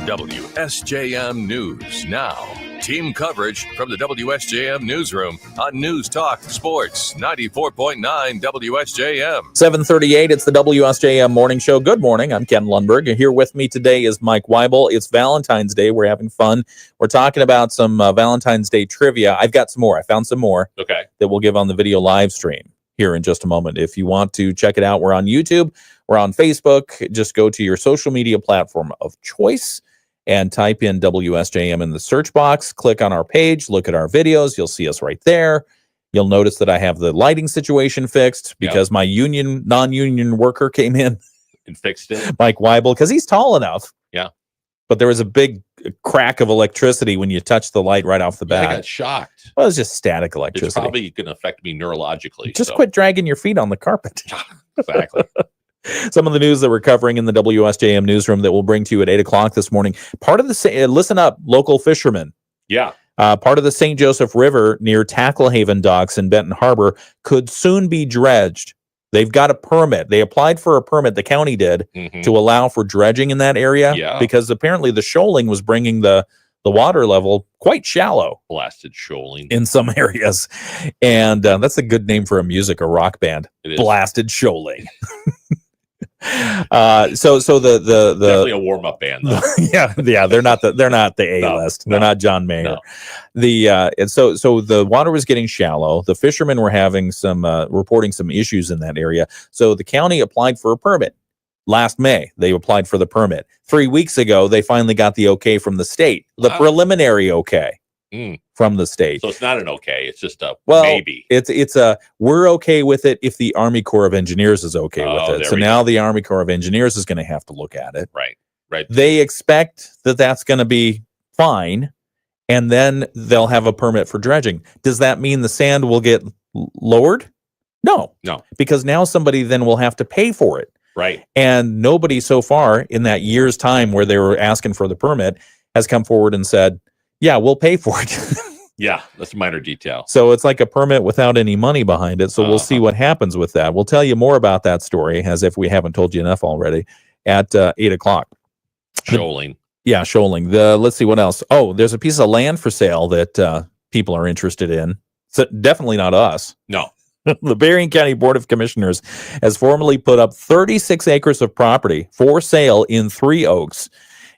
WSJM News Now. Team coverage from the WSJM Newsroom on News Talk Sports 94.9 WSJM. 7:38, it's the WSJM Morning Show. Good morning, I'm Ken Lundberg. And here with me today is Mike Weibel. It's Valentine's Day. We're having fun. We're talking about some Valentine's Day trivia. I've got some more. I found some more that we'll give on the video live stream here in just a moment. If you want to check it out, we're on YouTube. We're on Facebook. Just go to your social media platform of choice and type in WSJM in the search box. Click on our page, look at our videos. You'll see us right there. You'll notice that I have the lighting situation fixed because my non-union worker came in and fixed it. Mike Weibel, because he's tall enough. Yeah. But there was a big crack of electricity when you touched the light right off the bat. I got shocked. Well, it was just static electricity. It's probably going to affect me neurologically. Just quit dragging your feet on the carpet. Exactly. Some of the news that we're covering in the WSJM newsroom that we'll bring to you at 8 o'clock this morning. Part of the, listen up, local fishermen. Yeah. Part of the St. Joseph River near Tacklehaven docks in Benton Harbor could soon be dredged. They've got a permit. They applied for a permit, the county did, to allow for dredging in that area because apparently the shoaling was bringing the water level quite shallow. Blasted shoaling. In some areas. And that's a good name for a rock band. It is. Blasted shoaling. So the definitely a warm-up band though. yeah, they're not the A list. They're not John Mayer. And so the water was getting shallow. The fishermen were having some reporting some issues in that area. So the county applied for a permit. Last May, they applied for the permit. 3 weeks ago, they finally got the okay from the state, the preliminary okay from the state. So it's not an okay; it's just a maybe. It's a we're okay with it if the Army Corps of Engineers is okay with it. So now the Army Corps of Engineers is going to have to look at it. Right. They expect that that's going to be fine, and then they'll have a permit for dredging. Does that mean the sand will get lowered? No, because now somebody then will have to pay for it. Right. And nobody so far in that year's time where they were asking for the permit has come forward and said, yeah, we'll pay for it. Yeah, that's a minor detail. So it's like a permit without any money behind it. So we'll see what happens with that. We'll tell you more about that story, as if we haven't told you enough already, at 8 o'clock. Shoaling. Yeah, shoaling. Let's see what else. Oh, there's a piece of land for sale that people are interested in. So definitely not us. No. The Berrien County Board of Commissioners has formally put up 36 acres of property for sale in Three Oaks.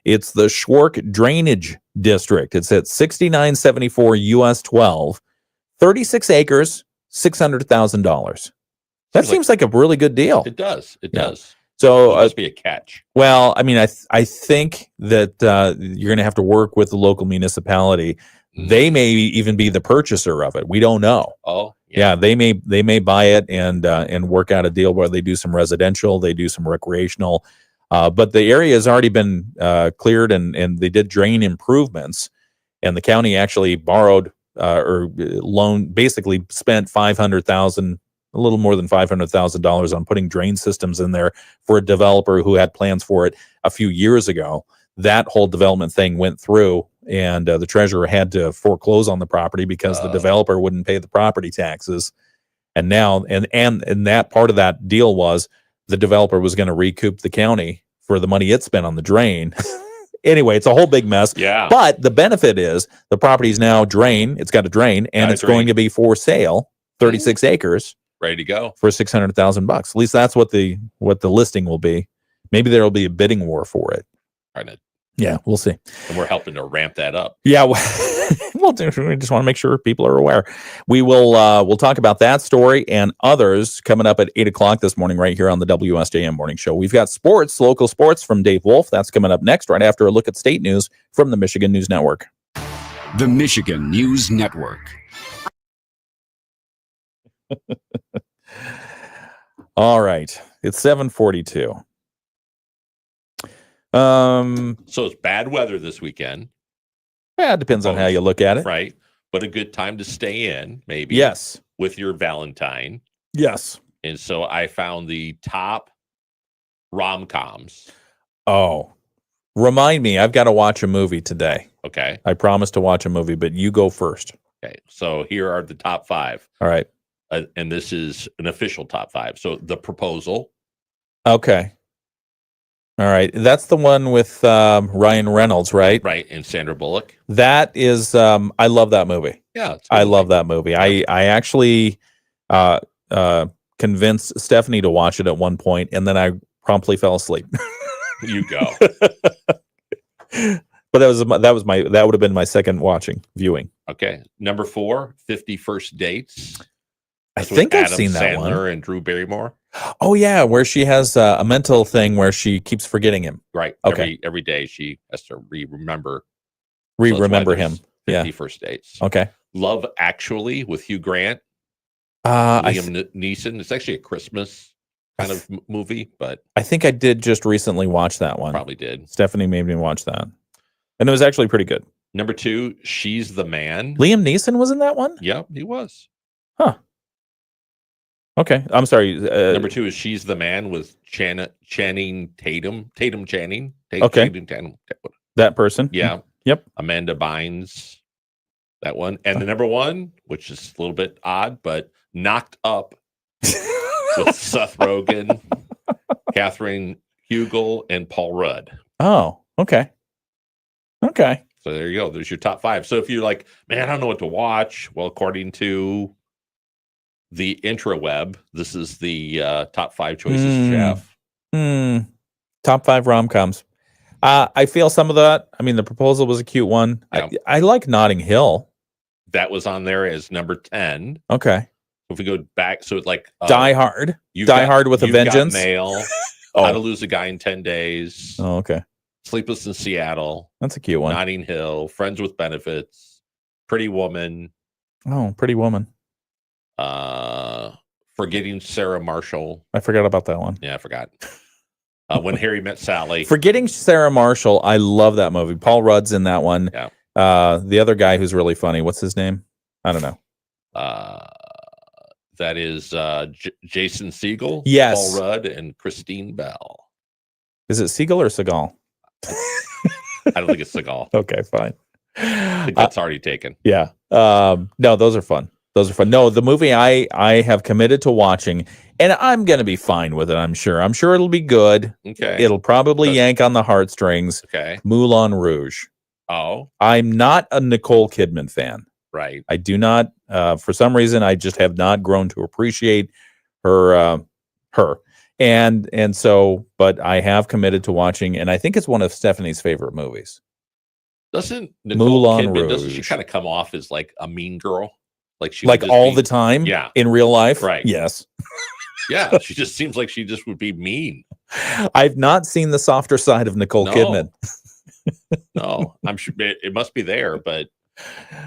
It's the Schwark Drainage District. It's at 6974 US 12. 36 acres, $600,000. That seems like a really good deal. It does. It does. So it must be a catch. Well, I mean, I think that you're going to have to work with the local municipality. They may even be the purchaser of it. We don't know. Oh, yeah. They may buy it and work out a deal where they do some residential, they do some recreational. But the area has already been cleared, and they did drain improvements. And the county actually borrowed or loaned, basically spent $500,000, a little more than $500,000 on putting drain systems in there for a developer who had plans for it a few years ago. That whole development thing went through, and the treasurer had to foreclose on the property because the developer wouldn't pay the property taxes. And now, and that part of that deal was the developer was going to recoup the county for the money it spent on the drain. Anyway, it's a whole big mess. Yeah. But the benefit is the property's now it's got a drain, and it's going to be for sale, 36 acres. Ready to go. For $600,000. At least that's what the listing will be. Maybe there will be a bidding war for it. Yeah, we'll see. And we're helping to ramp that up. Yeah, we just want to make sure people are aware. We will we'll talk about that story and others coming up at 8 o'clock this morning right here on the WSJM Morning Show. We've got sports, local sports from Dave Wolf. That's coming up next, right after a look at state news from the Michigan News Network. The Michigan News Network. All right, it's 7:42. So it's bad weather this weekend. Yeah, it depends on how you look at it. Right. But a good time to stay in, maybe. Yes. With your Valentine. Yes. And so I found the top rom-coms. Oh, remind me, I've got to watch a movie today. Okay. I promised to watch a movie, but you go first. Okay. So here are the top 5. All right. And this is an official top 5. So The Proposal. Okay. All right. That's the one with Ryan Reynolds, right? Right. And Sandra Bullock. That is, I love that movie. Yeah. I love that movie. I actually convinced Stephanie to watch it at one point, and then I promptly fell asleep. You go. But that would have been my second viewing. Okay. Number 4, 50 First Dates. That's I think I've Adam seen that Sandler one. And Drew Barrymore. Oh yeah, where she has a mental thing where she keeps forgetting him. Right. Okay. Every day she has to remember him. 50 Yeah. First Dates. Okay. Love Actually with Hugh Grant. Liam Neeson. It's actually a Christmas kind of movie, but I think I did just recently watch that one. Probably did. Stephanie made me watch that, and it was actually pretty good. Number 2, She's the Man. Liam Neeson was in that one? Yep, he was. Huh. Okay, I'm sorry. Number 2 is She's the Man with Channing Tatum. Channing. Okay. Tatum. That person. Yeah. Yep. Amanda Bynes. That one. And the number 1, which is a little bit odd, but Knocked Up with Seth Rogen, Catherine Hugel, and Paul Rudd. Oh, okay. Okay. So there you go. There's your top 5. So if you're like, man, I don't know what to watch. Well, according to the intraweb, this is the top 5 choices, Jeff. Top 5 rom-coms. I feel some of that. I mean, The Proposal was a cute one. Yeah. I like Notting Hill. That was on there as number 10. Okay. If we go back, so it's like Die Hard. Die Hard with a Vengeance. Mail. How to Lose a Guy in 10 Days. Oh, okay. Sleepless in Seattle. That's a cute one. Notting Hill. Friends with Benefits. Pretty Woman. Oh, Pretty Woman. Forgetting Sarah Marshall. I forgot about that one. Yeah, I forgot. When Harry Met Sally. Forgetting Sarah Marshall. I love that movie. Paul Rudd's in that one. Yeah. The other guy who's really funny. What's his name? I don't know. That is Jason Segel, Yes. Paul Rudd, and Christine Bell. Is it Segel or Seagal? I don't think it's Seagal. Okay, fine. I think that's already taken. Yeah. No, those are fun. Those are fun. No, the movie I have committed to watching, and I'm going to be fine with it, I'm sure. I'm sure it'll be good. Okay. It'll probably yank on the heartstrings. Okay. Moulin Rouge. Oh. I'm not a Nicole Kidman fan. Right. I do not, for some reason, I just have not grown to appreciate her. And so, but I have committed to watching, and I think it's one of Stephanie's favorite movies. Doesn't Nicole Moulin Kidman, doesn't she Rouge. kind of come off as like a mean girl? Like she Like would just all be- the time? Yeah. In real life? Right. Yes. Yeah. She just seems like she just would be mean. I've not seen the softer side of Nicole No. Kidman. No, I'm sure it must be there, but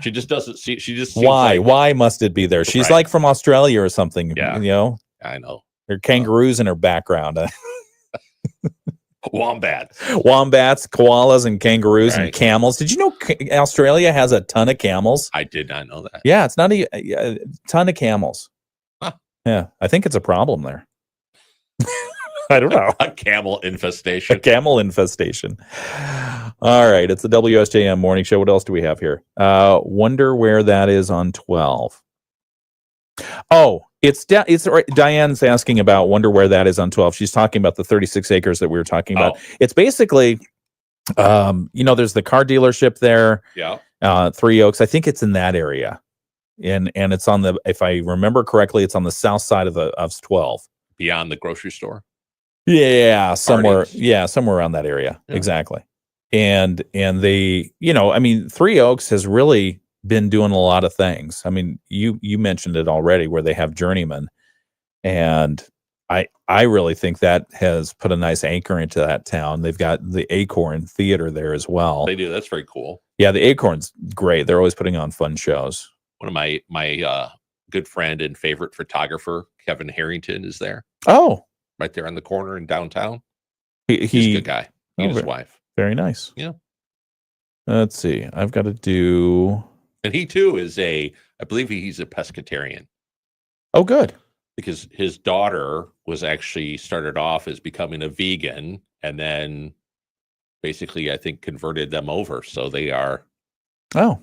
she just doesn't see. She just seems Why? like- Why must it be there? She's Right. like from Australia or something. Yeah. You know, I know. there are kangaroos in her background. Wombat. Wombats, koalas, and kangaroos and Right. camels. Did you know Australia has a ton of camels? I did not know that. Yeah, it's not a ton of camels. Huh. Yeah, I think it's a problem there. I don't know. A camel infestation. A camel infestation. All right, it's the WSJM Morning Show. What else do we have here? Wonder where that is on 12. Oh, it's Diane's asking about wonder where that is on 12. She's talking about the 36 acres that we were talking about. It's basically, there's the car dealership there. Yeah. Three Oaks. I think it's in that area, and it's on the. If I remember correctly, it's on the south side of 12. Beyond the grocery store. Yeah, somewhere. Harding's. Yeah, somewhere around that area. Yeah. Exactly. And they, Three Oaks has really been doing a lot of things. I mean, you mentioned it already, where they have Journeyman, and I really think that has put a nice anchor into that town. They've got the Acorn Theater there as well. They do. That's very cool. Yeah, the Acorn's great. They're always putting on fun shows. One of my good friend and favorite photographer, Kevin Harrington, is there. Oh, Right there on the corner in downtown. He's He's a good guy. He and his very- wife. Very nice. Yeah. Let's see. I've got to do. And he too is I believe he's a pescatarian, Oh, good. because his daughter was actually started off as becoming a vegan and then basically I think converted them over. So they are Oh,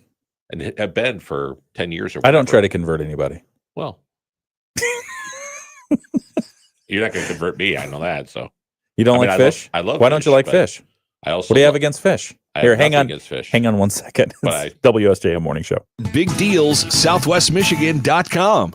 and have been for 10 years or I don't whatever. try to convert anybody. Well, you're not going to convert me. I know that. So You don't I mean, like I love- fish? I love Why don't you fish, like but fish? I also What do you have lo- against fish? I have Here, hang nothing on. against fish. Hang on one second. But It's WSJM Morning Show. Big deals, southwestmichigan.com.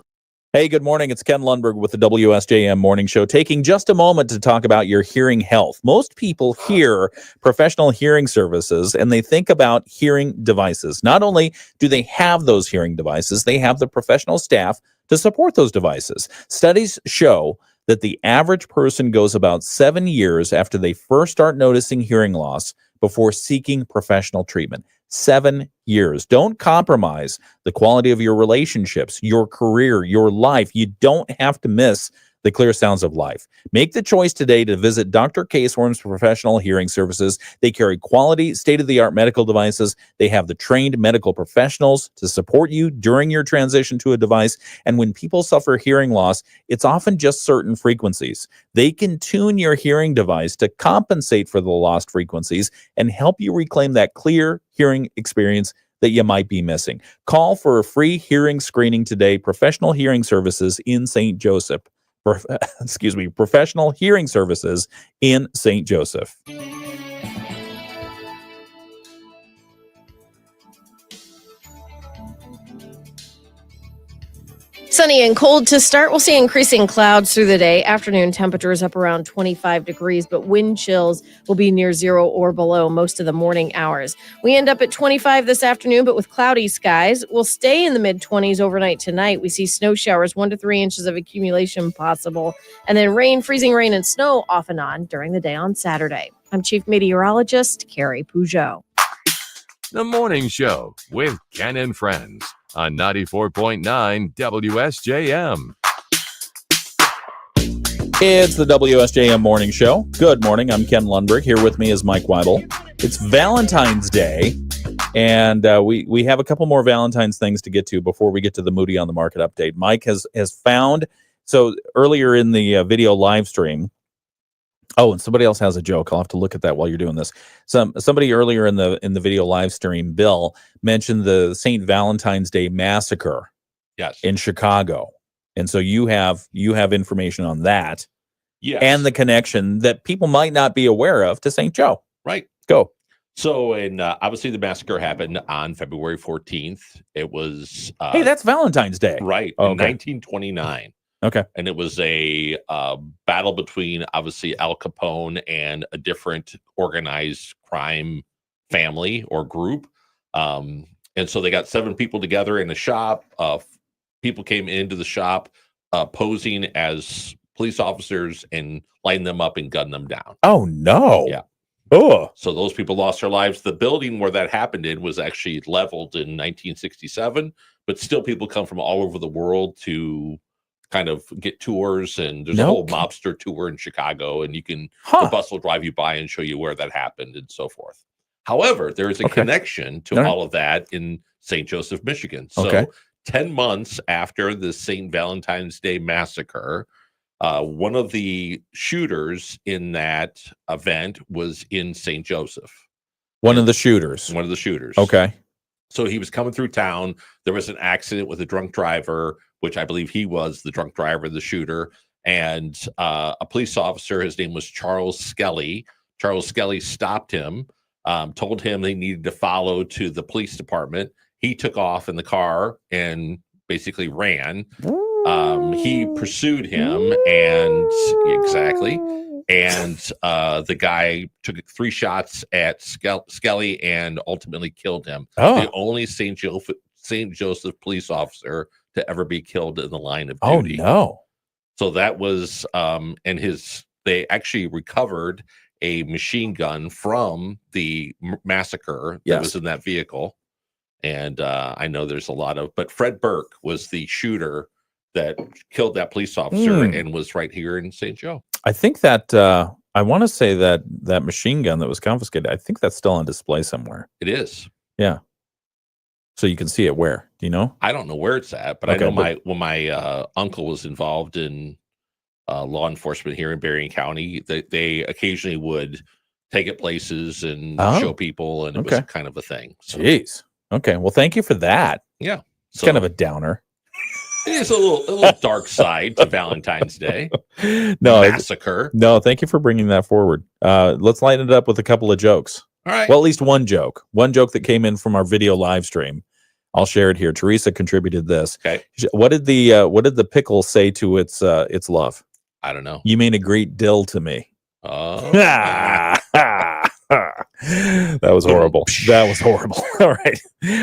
Hey, good morning. It's Ken Lundberg with the WSJM Morning Show, taking just a moment to talk about your hearing health. Most people hear professional hearing services and they think about hearing devices. Not only do they have those hearing devices, they have the professional staff to support those devices. Studies show that the average person goes about 7 years after they first start noticing hearing loss before seeking professional treatment. 7 years. Don't compromise the quality of your relationships, your career, your life. You don't have to miss the clear sounds of life. Make the choice today to visit Dr. Casehorn's Professional Hearing Services. They carry quality, state-of-the-art medical devices. They have the trained medical professionals to support you during your transition to a device. And when people suffer hearing loss, it's often just certain frequencies. They can tune your hearing device to compensate for the lost frequencies and help you reclaim that clear hearing experience that you might be missing. Call for a free hearing screening today. Professional Hearing Services in St. Joseph. Professional Hearing Services in St. Joseph. Sunny and cold to start. We'll see increasing clouds through the day. Afternoon temperatures up around 25 degrees, but wind chills will be near zero or below most of the morning hours. We end up at 25 this afternoon, but with cloudy skies. We'll stay in the mid-20s overnight tonight. We see snow showers, 1 to 3 inches of accumulation possible, and then rain, freezing rain and snow off and on during the day on Saturday. I'm Chief Meteorologist Carrie Peugeot. The Morning Show with Ken and Friends on 94.9 WSJM. It's the WSJM Morning Show. Good morning. I'm Ken Lundberg. Here with me is Mike Weibel. It's Valentine's Day. And we have a couple more Valentine's things to get to before we get to the Moody on the Market update. Mike has found, so earlier in the video live stream, oh, and somebody else has a joke. I'll have to look at that while you're doing this. Somebody earlier in the video live stream, Bill, mentioned the St. Valentine's Day massacre in Chicago. And so you have information on that. Yes. And the connection that people might not be aware of to St. Joe. Right. Go. So, and obviously the massacre happened on February 14th. It was... hey, that's Valentine's Day. Right. Oh, in okay. 1929. Okay. And it was a battle between, obviously, Al Capone and a different organized crime family or group. And so they got 7 people together in a shop. People came into the shop posing as police officers and lighting them up and gunning them down. Oh, no. Yeah. Oh. So those people lost their lives. The building where that happened in was actually leveled in 1967, but still people come from all over the world to kind of get tours, and there's a whole mobster tour in Chicago, and you can, the bus will drive you by and show you where that happened and so forth. However, there is a connection to all of that in St. Joseph, Michigan. So 10 months after the St. Valentine's Day massacre, one of the shooters in that event was in St. Joseph. One of the shooters. One of the shooters. Okay. So he was coming through town. There was an accident with a drunk driver, which I believe he was the drunk driver, the shooter, and a police officer. His name was Charles Skelly. Charles Skelly stopped him, told him they needed to follow to the police department. He took off in the car and basically ran. He pursued him, and the guy took 3 shots at Skelly and ultimately killed him. The only St. Joseph police officer to ever be killed in the line of duty. Oh, no. So that was, they actually recovered a machine gun from the massacre that was in that vehicle. And I know there's a lot of, but Fred Burke was the shooter that killed that police officer and was right here in St. Joe. I think that, I want to say that machine gun that was confiscated, I think that's still on display somewhere. It is. Yeah. So you can see it where? Do you know? I don't know where it's at, but I know when my uncle was involved in law enforcement here in Berrien County, they occasionally would take it places and show people, and it was kind of a thing. So. Jeez. Okay. Well, thank you for that. Yeah. It's kind of a downer. It's a little dark side to Valentine's Day. Massacre. No, thank you for bringing that forward. Let's lighten it up with a couple of jokes. All right. Well, at least one joke. One joke that came in from our video live stream. I'll share it here. Teresa contributed this. Okay. What did the pickle say to its love? I don't know. You mean a great dill to me. Oh. That was horrible. That was horrible. All right.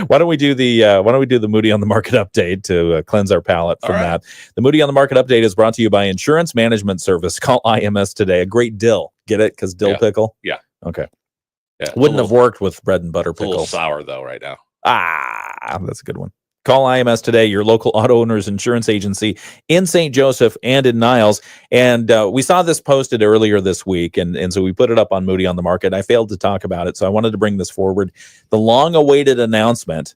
Why don't we do the Moody on the Market update to cleanse our palate from that? The Moody on the Market update is brought to you by Insurance Management Service. Call IMS today. A great dill. Get it? Because dill pickle? Yeah. Okay. Yeah, Wouldn't have worked with bread and butter It's a little pickles. sour though right now. That's a good one. Call IMS today, your local auto owners insurance agency in St. Joseph and in Niles. And we saw this posted earlier this week, and so we put it up on Moody on the Market. I failed to talk about it, so I wanted to bring this forward. The long-awaited announcement,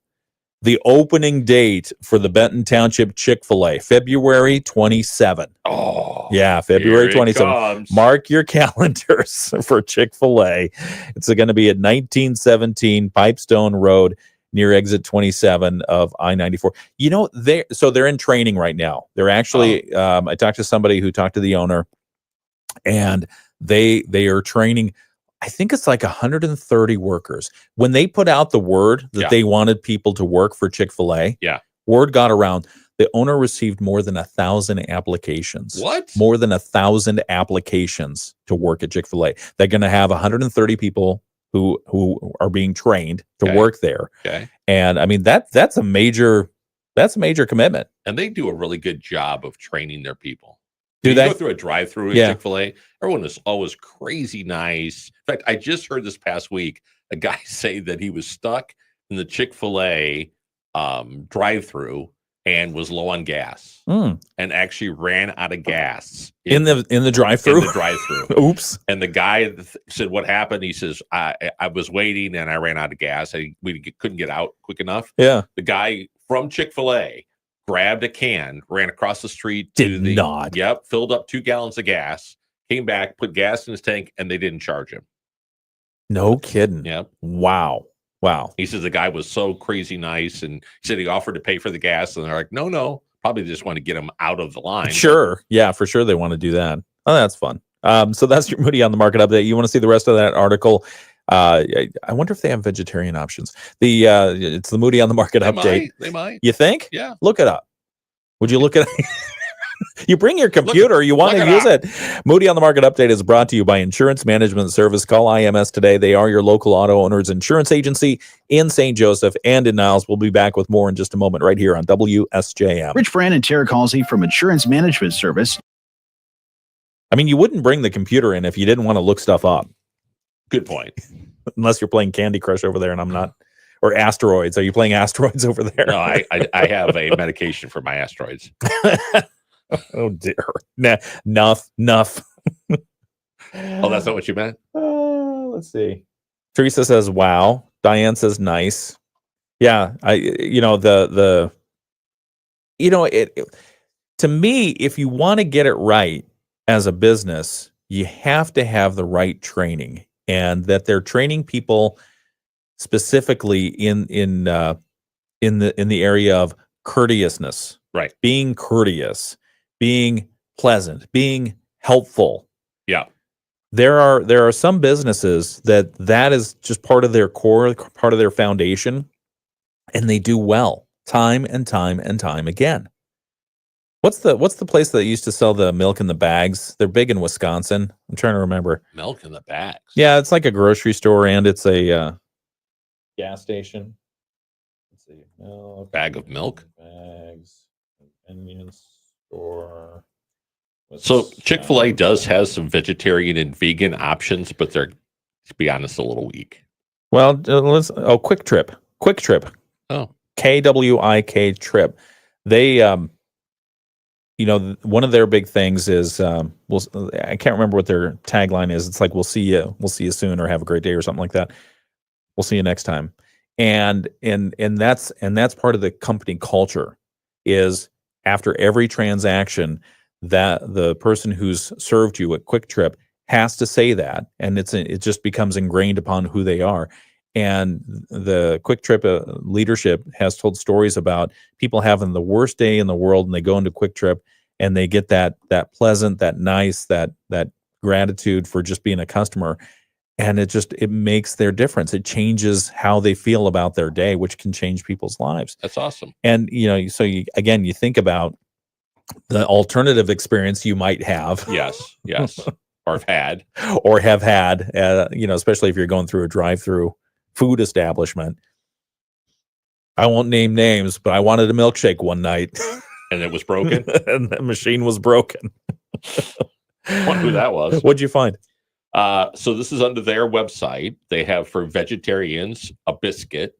the opening date for the Benton Township Chick-fil-A, February 27. Oh, yeah, February here it 27. comes. Mark your calendars for Chick-fil-A. It's going to be at 1917 Pipestone Road, near exit 27 of I-94. You know, they're in training right now. They're actually, I talked to somebody who talked to the owner, and they are training, I think it's like 130 workers. When they put out the word that they wanted people to work for Chick-fil-A, word got around. The owner received more than 1,000 applications. What? More than 1,000 applications to work at Chick-fil-A. They're going to have 130 people who are being trained to work there. Okay. And I mean, that's a major commitment. And they do a really good job of training their people. Do you they? go through a drive-through at Chick-fil-A? Everyone is always crazy nice. In fact, I just heard this past week a guy say that he was stuck in the Chick-fil-A drive-through and was low on gas Mm. and actually ran out of gas In the drive-through. In the drive-through. Oops. And the guy said, "What happened?" He says, "I was waiting and I ran out of gas. We couldn't get out quick enough." Yeah. The guy from Chick-fil-A grabbed a can, ran across the street. Not. Yep. Filled up 2 gallons of gas. Came back, put gas in his tank, and they didn't charge him. No kidding. Yep. Wow. He says the guy was so crazy nice, and he said he offered to pay for the gas, and they're like, no. Probably just want to get him out of the line. Sure. Yeah, for sure they want to do that. Oh, that's fun. So that's your Moody on the Market update. You want to see the rest of that article? I wonder if they have vegetarian options. It's the Moody on the Market update. They might. You think? Yeah. Look it up. Would you look at it? You bring your computer, you want to use it. Moody on the Market update is brought to you by Insurance Management Service. Call IMS today. They are your local auto owners insurance agency in St. Joseph and in Niles. We'll be back with more in just a moment right here on WSJM. Rich Brand and Tara Halsey from Insurance Management Service. I mean, you wouldn't bring the computer in if you didn't want to look stuff up. Good point. Unless you're playing Candy Crush over there, and I'm not. Or Asteroids. Are you playing Asteroids over there? No, I have a medication for my asteroids. Oh dear. Enough. Oh, that's not what you meant? Let's see. Teresa says, wow. Diane says, nice. Yeah. To me, if you want to get it right as a business, you have to have the right training, and that they're training people specifically in the area of courteousness, right? Being courteous, being pleasant, being helpful. Yeah. There are some businesses that is just part of their core, part of their foundation, and they do well time and time and time again. What's the place that used to sell the milk in the bags? They're big in Wisconsin. I'm trying to remember. Milk in the bags. Yeah, it's like a grocery store and it's a gas station. Let's see. Milk, bag of milk. Bags. Convenience store. So Chick-fil-A does have some vegetarian and vegan options, but they're, to be honest, a little weak. Well, Quick Trip. Oh. KWIK Trip. They one of their big things is I can't remember what their tagline is. It's like we'll see you soon, or have a great day, or something like that. We'll see you next time. And that's part of the company culture, is after every transaction that the person who's served you at Quick Trip has to say that, and it just becomes ingrained upon who they are. And the Quick Trip leadership has told stories about people having the worst day in the world, and they go into Quick Trip and they get that pleasant, that nice, that gratitude for just being a customer. And it makes their difference. It changes how they feel about their day, which can change people's lives. That's awesome. And, you think about the alternative experience you might have. Yes. Or have had, especially if you're going through a drive-through food establishment. I won't name names, but I wanted a milkshake one night. And it was broken? And the machine was broken. I wonder who that was. What'd you find? So this is under their website. They have, for vegetarians, a biscuit.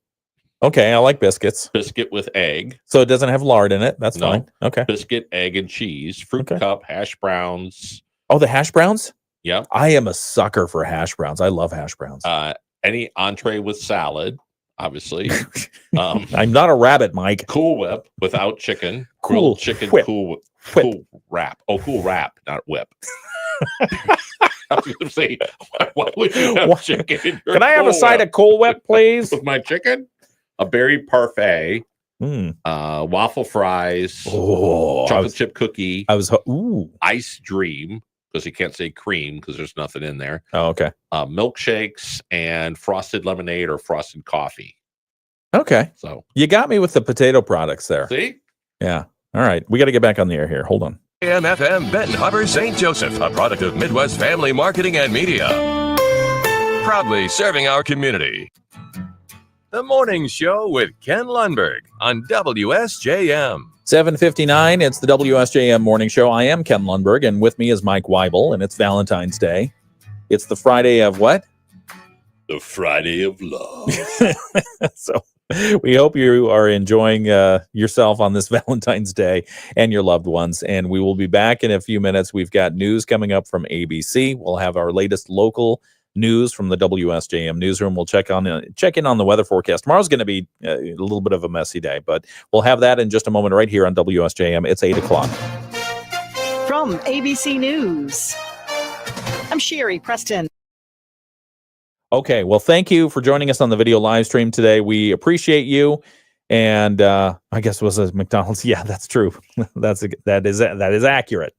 Okay, I like biscuits. Biscuit with egg. So it doesn't have lard in it. That's fine. Okay. Biscuit, egg, and cheese. Fruit cup, hash browns. Oh, the hash browns? Yeah. I am a sucker for hash browns. I love hash browns. Any entree with salad, obviously. I'm not a rabbit, Mike. Cool Whip without chicken. Cool Grilled chicken. Whip. Cool wrap. Oh, Cool Wrap, not whip. I was going to say, why would you have chicken in your Can I have a side of Cool Whip, please? With my chicken? A berry parfait. Waffle fries. Chocolate chip cookie. Ice Dream, because you can't say cream because there's nothing in there. Oh, okay. Milkshakes and frosted lemonade or frosted coffee. Okay. So you got me with the potato products there. See? Yeah. All right. We got to get back on the air here. Hold on. AM/FM Benton Harbor, St. Joseph, a product of Midwest Family Marketing and Media. Proudly serving our community. The Morning Show with Ken Lundberg on WSJM. 7:59. It's the WSJM Morning Show. I am Ken Lundberg, and with me is Mike Weibel, and it's Valentine's Day. It's the Friday of what? The Friday of Love. So We hope you are enjoying yourself on this Valentine's Day and your loved ones. And we will be back in a few minutes. We've got news coming up from ABC. We'll have our latest local news from the WSJM newsroom. We'll check in on the weather forecast. Tomorrow's going to be a little bit of a messy day, but we'll have that in just a moment right here on WSJM. It's 8 o'clock. From ABC News, I'm Sherry Preston. Okay, well, thank you for joining us on the video live stream today. We appreciate you. And I guess it was a McDonald's. Yeah, that's true. That is accurate.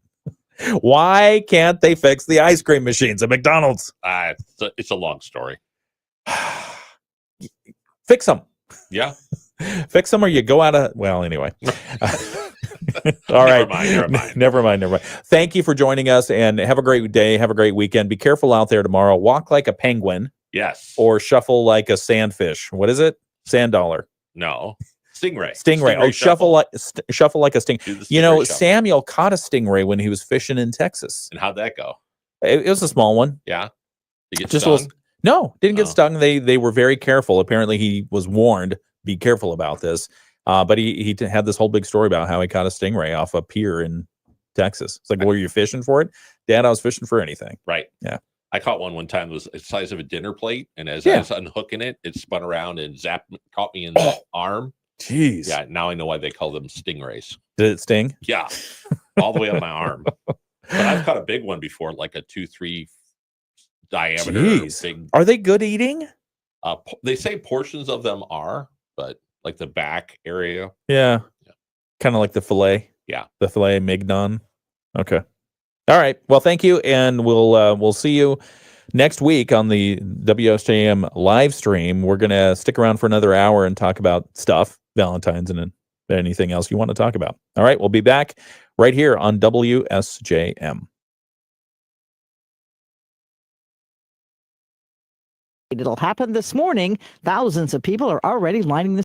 Why can't they fix the ice cream machines at McDonald's? It's a long story. Fix them. Yeah. Fix them or you go out of... Well, anyway. All right. Never mind. Thank you for joining us and have a great day. Have a great weekend. Be careful out there tomorrow. Walk like a penguin. Yes. Or shuffle like a sandfish. What is it? Sand dollar. No. Stingray. Oh, shuffle like a sting. You know, shuffle. Samuel caught a stingray when he was fishing in Texas. And how'd that go? It was a small one. Yeah. Did you get Just stung? No, didn't get stung. They were very careful. Apparently, he was warned, be careful about this. But he had this whole big story about how he caught a stingray off a pier in Texas. It's like, were you fishing for it? Dad, I was fishing for anything. Right. Yeah. I caught one time. It was the size of a dinner plate. And as I was unhooking it, it spun around and caught me in the arm. Jeez. Yeah. Now I know why they call them stingrays. Did it sting? Yeah. All the way up my arm. But I've caught a big one before, like a 2-3 diameter. Jeez. Big. Are they good eating? They say portions of them are, but like the back area. Yeah. Kind of like the fillet. Yeah. The filet mignon. Okay. All right. Well, thank you. And we'll see you next week on the WSJM live stream. We're going to stick around for another hour and talk about stuff, Valentine's and anything else you want to talk about. All right. We'll be back right here on WSJM. It'll happen this morning. Thousands of people are already lining the